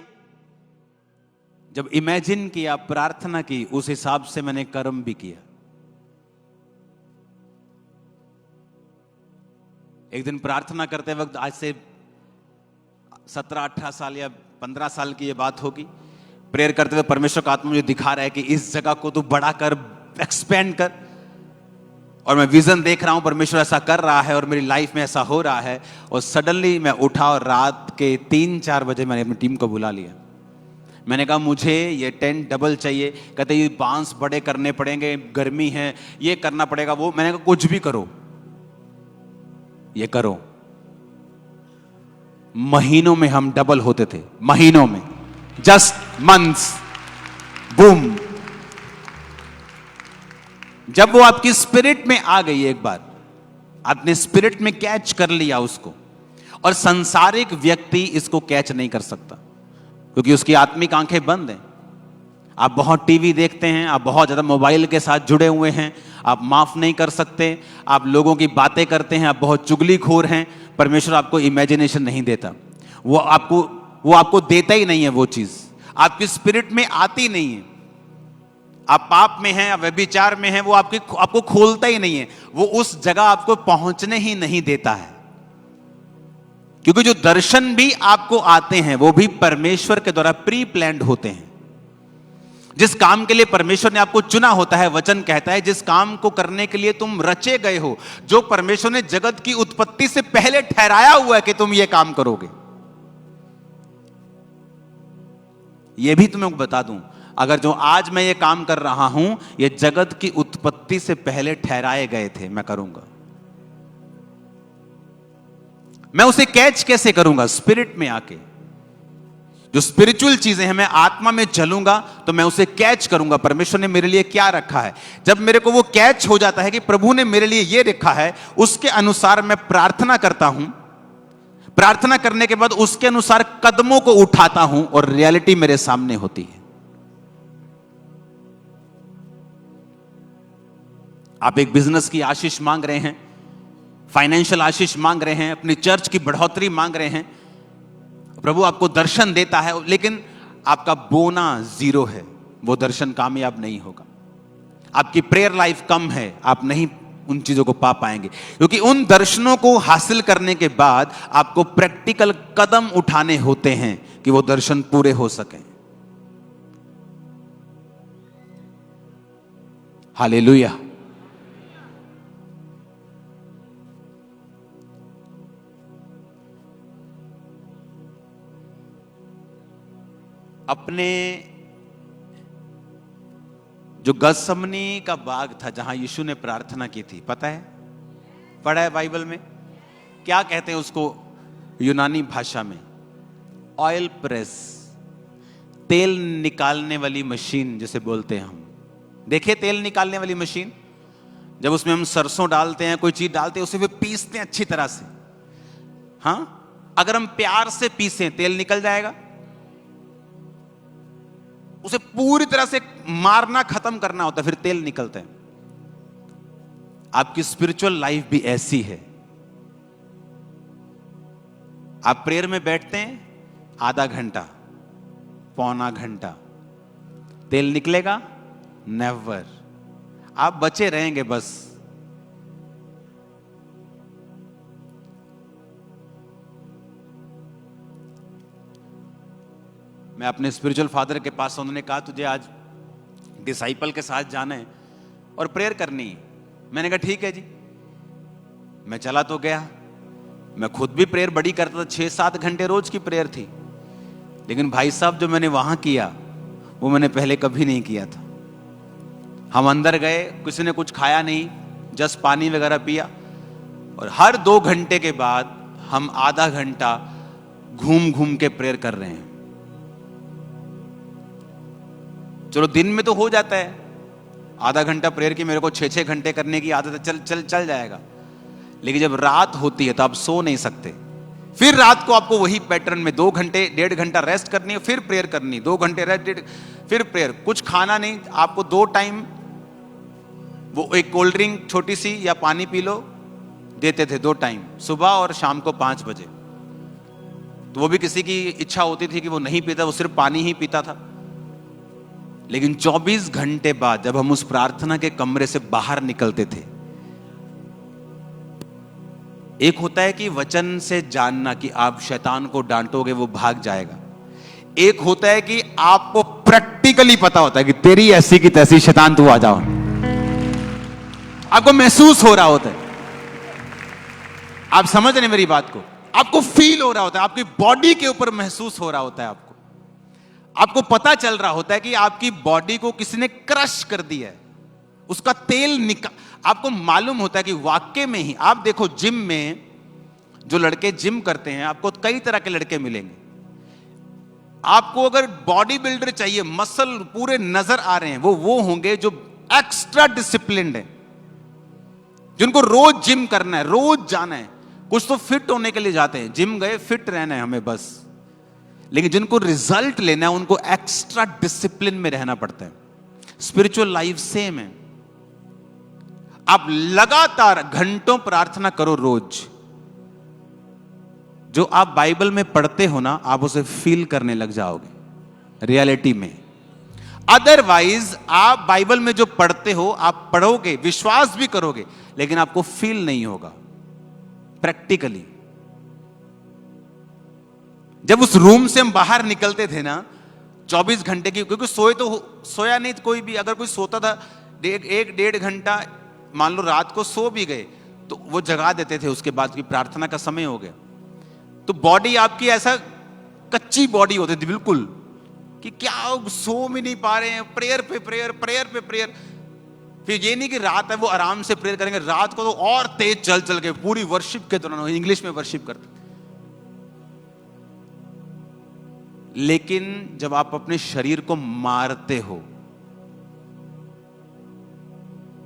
जब इमेजिन किया, प्रार्थना की, उस हिसाब से मैंने कर्म भी किया। एक दिन प्रार्थना करते वक्त, आज से 17-18 साल या 15 साल की ये बात होगी, प्रेयर करते हुए परमेश्वर का आत्मा मुझे दिखा रहा है कि इस जगह को तू बड़ा कर, एक्सपेंड कर। और मैं विजन देख रहा हूं, परमेश्वर ऐसा कर रहा है और मेरी लाइफ में ऐसा हो रहा है। और सडनली मैं उठा और रात के 3-4 बजे मैंने अपनी टीम को बुला लिया। मैंने कहा मुझे ये टेंट डबल चाहिए। कहते ये बांस बड़े करने पड़ेंगे, गर्मी है, ये करना पड़ेगा, वो। मैंने कहा कुछ भी करो, ये करो। महीनों में हम डबल होते थे, महीनों में, जस्ट मंथ्स, बूम। जब वो आपकी स्पिरिट में आ गई, एक बार आपने स्पिरिट में कैच कर लिया उसको, और संसारिक व्यक्ति इसको कैच नहीं कर सकता क्योंकि उसकी आत्मिक आंखें बंद हैं। आप बहुत टीवी देखते हैं, आप बहुत ज्यादा मोबाइल के साथ जुड़े हुए हैं, आप माफ नहीं कर सकते, आप लोगों की बातें करते हैं, आप बहुत चुगलीखोर हैं। परमेश्वर आपको इमेजिनेशन नहीं देता, वो आपको देता ही नहीं है। वो चीज आपकी स्पिरिट में आती नहीं है। आप पाप में हैं, आप व्यभिचार में हैं, वो आपको खोलता ही नहीं है। वो उस जगह आपको पहुंचने ही नहीं देता है। क्योंकि जो दर्शन भी आपको आते हैं वो भी परमेश्वर के द्वारा प्री प्लान्ड होते हैं। जिस काम के लिए परमेश्वर ने आपको चुना होता है, वचन कहता है जिस काम को करने के लिए तुम रचे गए हो, जो परमेश्वर ने जगत की उत्पत्ति से पहले ठहराया हुआ है कि तुम ये काम करोगे। यह भी तुम्हें बता दूं, अगर जो आज मैं ये काम कर रहा हूं, ये जगत की उत्पत्ति से पहले ठहराए गए थे, मैं करूंगा। मैं उसे कैच कैसे करूंगा? स्पिरिट में आके। जो स्पिरिचुअल चीजें हैं, मैं आत्मा में चलूंगा तो मैं उसे कैच करूंगा। परमेश्वर ने मेरे लिए क्या रखा है, जब मेरे को वो कैच हो जाता है कि प्रभु ने मेरे लिए ये रखा है, उसके अनुसार मैं प्रार्थना करता हूं। प्रार्थना करने के बाद उसके अनुसार कदमों को उठाता हूं और रियलिटी मेरे सामने होती है। आप एक बिजनेस की आशीष मांग रहे हैं, फाइनेंशियल आशीष मांग रहे हैं, अपनी चर्च की बढ़ोतरी मांग रहे हैं, प्रभु आपको दर्शन देता है, लेकिन आपका बोना 0 है, वो दर्शन कामयाब नहीं होगा। आपकी प्रेयर लाइफ कम है, आप नहीं उन चीजों को पा पाएंगे। क्योंकि उन दर्शनों को हासिल करने के बाद आपको प्रैक्टिकल कदम उठाने होते हैं कि वो दर्शन पूरे हो सकें। हालेलुया। अपने जो गसमनी का बाग था जहां यीशु ने प्रार्थना की थी, पता है, पढ़ा है बाइबल में, क्या कहते हैं उसको यूनानी भाषा में? ऑयल प्रेस, तेल निकालने वाली मशीन जिसे बोलते हैं हम। देखिए तेल निकालने वाली मशीन, जब उसमें हम सरसों डालते हैं, कोई चीज डालते हैं, उसे फिर पीसते हैं अच्छी तरह से। हाँ, अगर हम प्यार से पीसें तेल निकल जाएगा। उसे पूरी तरह से मारना, खत्म करना होता है, फिर तेल निकलता है। आपकी स्पिरिचुअल लाइफ भी ऐसी है। आप प्रेयर में बैठते हैं, आधा घंटा, पौना घंटा, तेल निकलेगा? नेवर। आप बचे रहेंगे बस। मैं अपने स्पिरिचुअल फादर के पास, उन्होंने कहा तुझे आज डिसाइपल के साथ जाना है। और प्रेयर करनी है। मैंने कहा ठीक है जी। मैं चला तो गया, मैं खुद भी प्रेयर बड़ी करता था, 6-7 घंटे रोज की प्रेयर थी। लेकिन भाई साहब जो मैंने वहां किया वो मैंने पहले कभी नहीं किया था। हम अंदर गए, किसी ने कुछ खाया नहीं, जस्ट पानी वगैरह पिया, और हर 2 घंटे के बाद हम आधा घंटा घूम घूम के प्रेयर कर रहे हैं। चलो दिन में तो हो जाता है, आधा घंटा प्रेयर की मेरे को 6-6 घंटे करने की आदत है, चल जाएगा। लेकिन जब रात होती है तो आप सो नहीं सकते। फिर रात को आपको वही पैटर्न में 2 घंटे 1.5 घंटा रेस्ट करनी है, फिर प्रेयर करनी, 2 घंटे रेस्ट, फिर प्रेयर। कुछ खाना नहीं, आपको 2 टाइम वो एक कोल्ड ड्रिंक छोटी सी या पानी पी लो देते थे, 2 टाइम, सुबह और शाम को 5 बजे। तो वो भी किसी की इच्छा होती थी कि वो नहीं पीता, वो सिर्फ पानी ही पीता था। लेकिन 24 घंटे बाद जब हम उस प्रार्थना के कमरे से बाहर निकलते थे, एक होता है कि वचन से जानना कि आप शैतान को डांटोगे वो भाग जाएगा, एक होता है कि आपको प्रैक्टिकली पता होता है कि तेरी ऐसी की तैसी शैतान तू आ जाओ। आपको महसूस हो रहा होता है, आप समझ रहे मेरी बात को, आपको फील हो रहा होता है, आपकी बॉडी के ऊपर महसूस हो रहा होता है, आपको पता चल रहा होता है कि आपकी बॉडी को किसी ने क्रश कर दिया है, उसका तेल आपको मालूम होता है कि वाकई में ही। आप देखो जिम में जो लड़के जिम करते हैं, आपको कई तरह के लड़के मिलेंगे। आपको अगर बॉडी बिल्डर चाहिए, मसल पूरे नजर आ रहे हैं, वो होंगे जो एक्स्ट्रा डिसिप्लिन्ड है, जिनको रोज जिम करना है, रोज जाना है। कुछ तो फिट होने के लिए जाते हैं, जिम गए फिट रहना है हमें बस, लेकिन जिनको रिजल्ट लेना है उनको एक्स्ट्रा डिसिप्लिन में रहना पड़ता है। स्पिरिचुअल लाइफ सेम है। आप लगातार घंटों प्रार्थना करो रोज, जो आप बाइबल में पढ़ते हो ना, आप उसे फील करने लग जाओगे रियलिटी में। अदरवाइज आप बाइबल में जो पढ़ते हो, आप पढ़ोगे, विश्वास भी करोगे, लेकिन आपको फील नहीं होगा प्रैक्टिकली। जब उस रूम से हम बाहर निकलते थे ना 24 घंटे की, क्योंकि सोया नहीं कोई भी, अगर कोई सोता था 1-1.5 घंटा, मान लो रात को सो भी गए तो वो जगा देते थे, उसके बाद की प्रार्थना का समय हो गया। तो बॉडी आपकी ऐसा कच्ची बॉडी होती थी बिल्कुल, कि क्या सो भी नहीं पा रहे हैं, प्रेयर पे प्रेयर, प्रेयर पे प्रेयर। फिर ये नहीं कि रात है वो आराम से प्रेयर करेंगे, रात को तो और तेज चल के पूरी वर्शिप के दौरान इंग्लिश में वर्शिप करते। लेकिन जब आप अपने शरीर को मारते हो,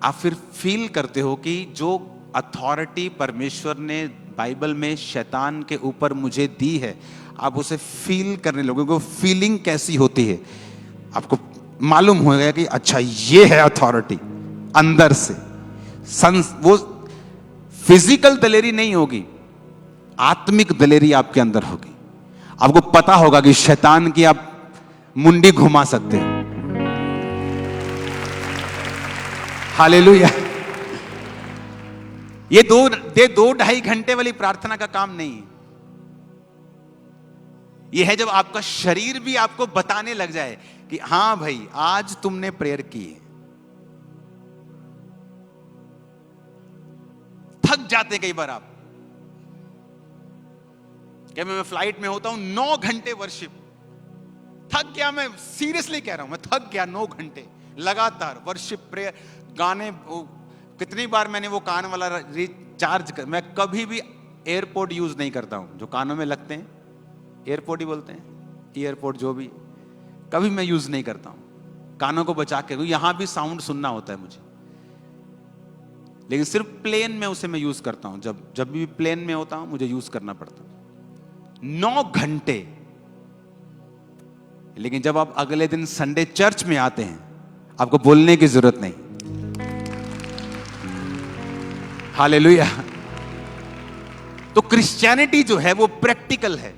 आप फिर फील करते हो कि जो अथॉरिटी परमेश्वर ने बाइबल में शैतान के ऊपर मुझे दी है, आप उसे फील करने लगोगे। वो फीलिंग कैसी होती है आपको मालूम होगा कि अच्छा ये है अथॉरिटी अंदर से। वो फिजिकल दलेरी नहीं होगी, आत्मिक दलेरी आपके अंदर होगी। आपको पता होगा कि शैतान की आप मुंडी घुमा सकते हो। हालेलुया। ये 2-2.5 घंटे वाली प्रार्थना का काम नहीं है। यह है जब आपका शरीर भी आपको बताने लग जाए कि हां भाई आज तुमने प्रेयर की है। थक जाते कई बार आप, क्या मैं फ्लाइट में होता हूं 9 घंटे वर्शिप, थक गया, मैं सीरियसली कह रहा हूं, मैं थक गया 9 घंटे लगातार वर्शिप प्रेयर गाने। कितनी बार मैंने वो कान वाला रिचार्ज कर, मैं कभी भी एयरपोर्ट यूज नहीं करता हूं, जो कानों में लगते हैं एयरपोर्ट ही बोलते हैं, एयरपोर्ट जो भी, कभी मैं यूज नहीं करता हूं कानों को बचा के, क्योंकि यहां भी साउंड सुनना होता है मुझे। लेकिन सिर्फ प्लेन में उसे मैं यूज करता हूं, जब भी प्लेन में होता हूं मुझे यूज करना पड़ता है 9 घंटे। लेकिन जब आप अगले दिन संडे चर्च में आते हैं, आपको बोलने की जरूरत नहीं। हालेलुया। तो क्रिश्चियनिटी जो है वो प्रैक्टिकल है।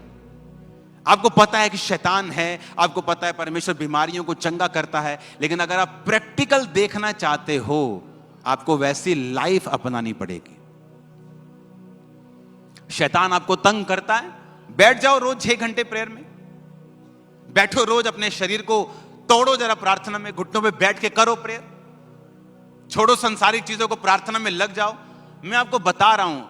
आपको पता है कि शैतान है, आपको पता है परमेश्वर बीमारियों को चंगा करता है, लेकिन अगर आप प्रैक्टिकल देखना चाहते हो, आपको वैसी लाइफ अपनानी पड़ेगी। शैतान आपको तंग करता है, बैठ जाओ रोज 6 घंटे प्रेयर में, बैठो रोज, अपने शरीर को तोड़ो जरा प्रार्थना में, घुटनों पे बैठ के करो प्रेयर। छोड़ो संसारिक चीजों को, प्रार्थना में लग जाओ। मैं आपको बता रहा हूं,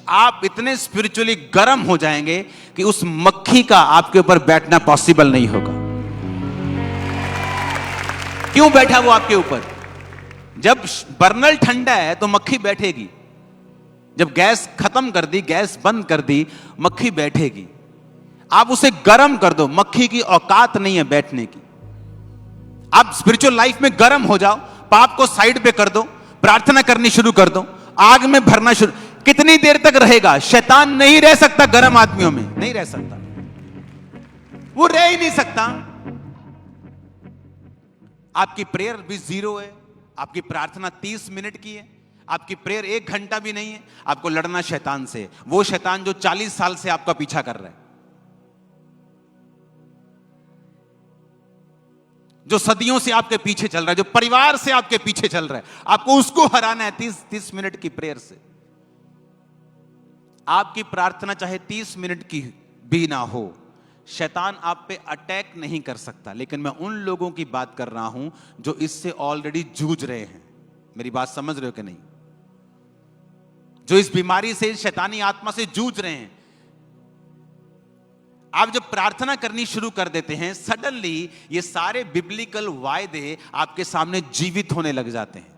आप इतने स्पिरिचुअली गर्म हो जाएंगे कि उस मक्खी का आपके ऊपर बैठना पॉसिबल नहीं होगा। क्यों बैठा वो आपके ऊपर? जब बर्नल ठंडा है तो मक्खी बैठेगी, जब गैस खत्म कर दी, गैस बंद कर दी, मक्खी बैठेगी। आप उसे गर्म कर दो, मक्खी की औकात नहीं है बैठने की। आप स्पिरिचुअल लाइफ में गर्म हो जाओ, पाप को साइड पे कर दो, प्रार्थना करनी शुरू कर दो, आग में भरना शुरू। कितनी देर तक रहेगा? शैतान नहीं रह सकता गर्म आदमियों में, नहीं रह सकता, वो रह ही नहीं सकता। आपकी प्रेयर भी जीरो है, आपकी प्रार्थना 30 मिनट की है, आपकी प्रेयर 1 घंटा भी नहीं है। आपको लड़ना शैतान से, वो शैतान जो 40 साल से आपका पीछा कर रहा है, जो सदियों से आपके पीछे चल रहा है, जो परिवार से आपके पीछे चल रहा है, आपको उसको हराना है 30 मिनट की प्रेयर से। आपकी प्रार्थना चाहे 30 मिनट की भी ना हो, शैतान आप पे अटैक नहीं कर सकता। लेकिन मैं उन लोगों की बात कर रहा हूं जो इससे ऑलरेडी जूझ रहे हैं। मेरी बात समझ रहे हो कि नहीं? जो इस बीमारी से, शैतानी आत्मा से जूझ रहे हैं। आप जब प्रार्थना करनी शुरू कर देते हैं, सडनली ये सारे बिब्लिकल वायदे आपके सामने जीवित होने लग जाते हैं।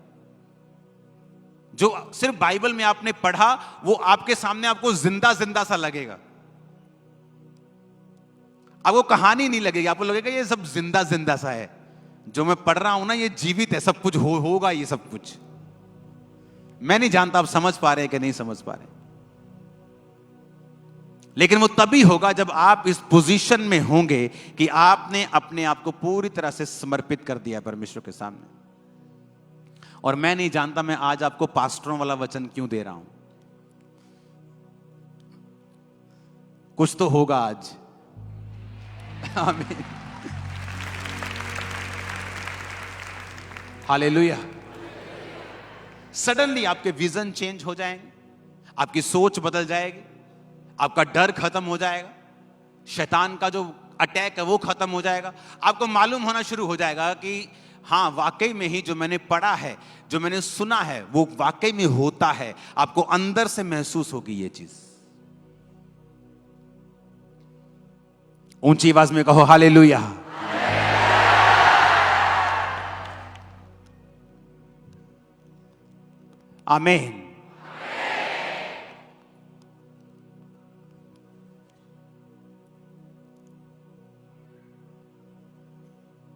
जो सिर्फ बाइबल में आपने पढ़ा, वो आपके सामने आपको जिंदा जिंदा सा लगेगा। अब वो कहानी नहीं लगेगी, आपको लगेगा ये सब जिंदा जिंदा सा है। जो मैं पढ़ रहा हूं ना, ये जीवित है, सब कुछ होगा ये सब कुछ। मैं नहीं जानता आप समझ पा रहे हैं कि नहीं समझ पा रहे, लेकिन वो तभी होगा जब आप इस पोजीशन में होंगे कि आपने अपने आप को पूरी तरह से समर्पित कर दिया परमेश्वर के सामने। और मैं नहीं जानता मैं आज आपको पास्टरों वाला वचन क्यों दे रहा हूं। कुछ तो होगा आज। आमीन, हालेलुया। सडनली आपके विजन चेंज हो जाएंगे, आपकी सोच बदल जाएगी, आपका डर खत्म हो जाएगा, शैतान का जो अटैक है वो खत्म हो जाएगा। आपको मालूम होना शुरू हो जाएगा कि हाँ, वाकई में ही जो मैंने पढ़ा है, जो मैंने सुना है, वो वाकई में होता है। आपको अंदर से महसूस होगी ये चीज। ऊंची आवाज में कहो हालेलुया। आमीन।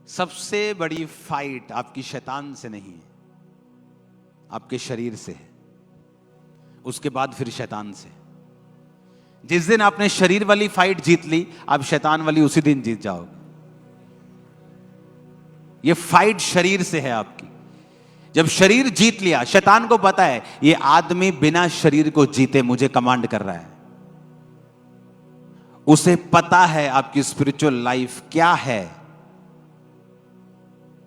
सबसे बड़ी फाइट आपकी शैतान से नहीं है, आपके शरीर से है, उसके बाद फिर शैतान से। जिस दिन आपने शरीर वाली फाइट जीत ली, आप शैतान वाली उसी दिन जीत जाओगे। ये फाइट शरीर से है आपकी। जब शरीर जीत लिया, शैतान को पता है ये आदमी बिना शरीर को जीते मुझे कमांड कर रहा है। उसे पता है आपकी स्पिरिचुअल लाइफ क्या है।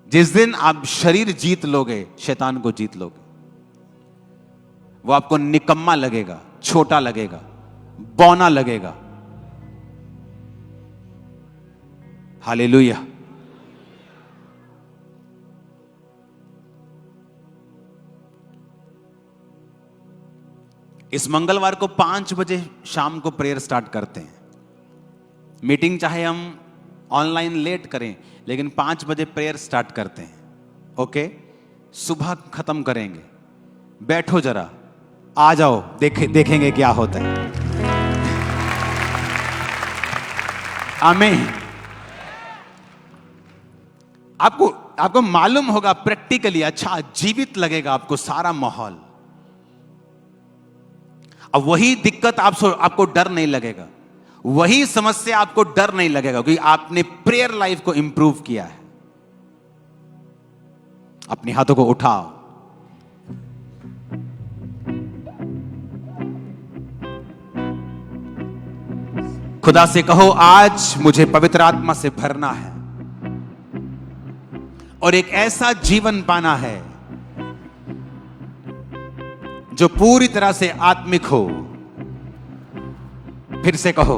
जिस दिन आप शरीर जीत लोगे, शैतान को जीत लोगे। वो आपको निकम्मा लगेगा, छोटा लगेगा, बौना लगेगा। हालेलुया। इस मंगलवार को 5 बजे शाम को प्रेयर स्टार्ट करते हैं। मीटिंग चाहे हम ऑनलाइन लेट करें, लेकिन 5 बजे प्रेयर स्टार्ट करते हैं। ओके, सुबह खत्म करेंगे। बैठो जरा, आ जाओ, देखेंगे क्या होता है। आमीन। आपको मालूम होगा प्रैक्टिकली, अच्छा जीवित लगेगा आपको सारा माहौल। अब वही दिक्कत आपको डर नहीं लगेगा, वही समस्या आपको डर नहीं लगेगा, क्योंकि आपने प्रेयर लाइफ को इंप्रूव किया है। अपने हाथों को उठाओ। खुदा से कहो, आज मुझे पवित्र आत्मा से भरना है और एक ऐसा जीवन पाना है जो पूरी तरह से आत्मिक हो। फिर से कहो,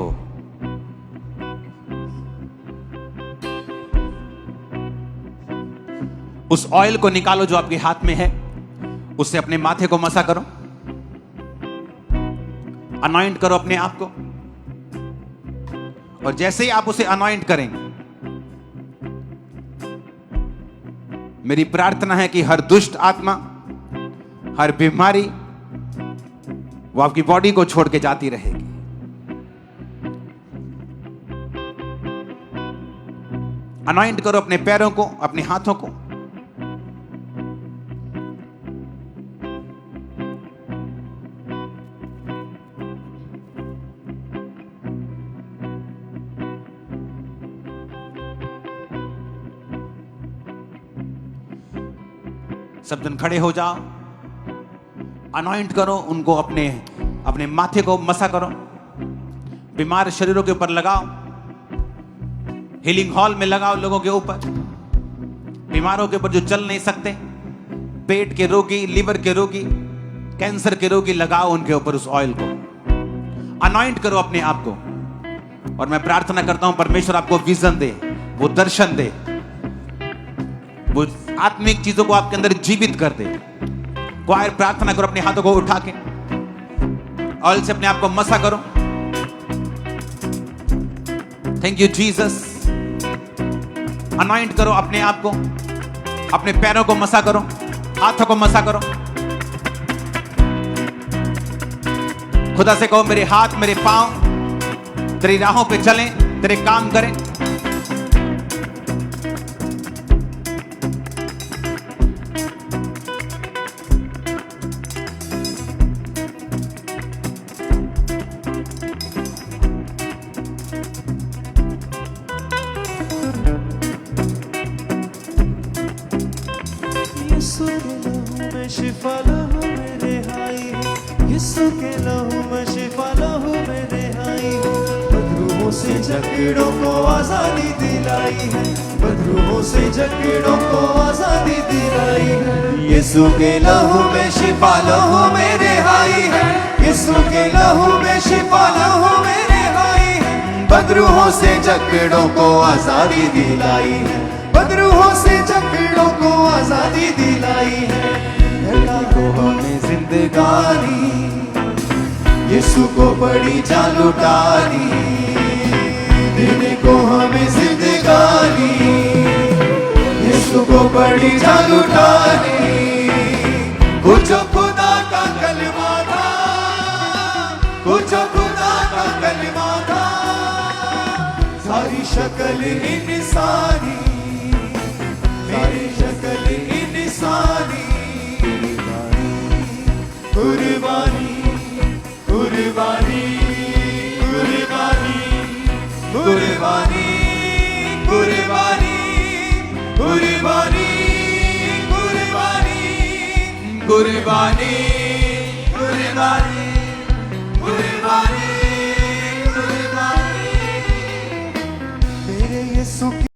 उस ऑयल को निकालो जो आपके हाथ में है, उससे अपने माथे को मसा करो, अनॉइंट करो अपने आप को। और जैसे ही आप उसे अनॉइंट करेंगे, मेरी प्रार्थना है कि हर दुष्ट आत्मा, हर बीमारी वो आपकी बॉडी को छोड़ के जाती रहेगी। अनॉइंट करो अपने पैरों को, अपने हाथों को। सब जन खड़े हो जाओ, अनॉइंट करो उनको, अपने माथे को मसा करो, बीमार शरीरों के ऊपर लगाओ, हीलिंग हॉल में लगाओ लोगों के ऊपर, बीमारों के ऊपर जो चल नहीं सकते, पेट के रोगी, लीवर के रोगी, कैंसर के रोगी, लगाओ उनके ऊपर उस ऑयल को, अनॉइंट करो अपने आप को। और मैं प्रार्थना करता हूं परमेश्वर आपको विजन दे, वो दर्शन दे, वो आत्मिक चीजों को आपके अंदर जीवित कर दे। क्वायर प्रार्थना करो, अपने हाथों को उठा के ऑयल से अपने आप को मसा करो। Thank you Jesus. अनॉइंट करो अपने आप को, अपने पैरों को मसा करो, हाथों को मसा करो। खुदा से कहो मेरे हाथ, मेरे पांव तेरी राहों पे चलें, तेरे काम करें। यीशु के लहू में शिफा, लहू में रिहाई है। यीशु के लहू में शिफा, लहू में रिहाई है। बदरूहों से जकड़ों को आजादी दिलाई है। बदरूहों से जकड़ों को आजादी दिलाई है। यीशु के लहू में शिफा, लहू में रिहाई है। यीशु के लहू में शिफा, लहू में रिहाई है। बदरूहों से जकड़ों को आजादी दिलाई है। बदरूहों से जकड़ों को आजादी दिलाई है। को हमें जिंदगानी, यीशु को बड़ी जान लुटानी, देने को हमें जिंदगानी, यीशु को बड़ी जान लुटानी। कुछ खुदा का कलमा था, कुछ खुदा का कलमा था, सारी शक्ल इंसानी, मेरी शक्ल इंसानी। कुर्बानी, कुर्बानी, कुर्बानी, कुर्बानी, कुर्बानी, कुर्बानी, कुर्बानी, कुर्बानी, कुर्बानी, कुर्बानी, कुर्बानी। मेरे यीशु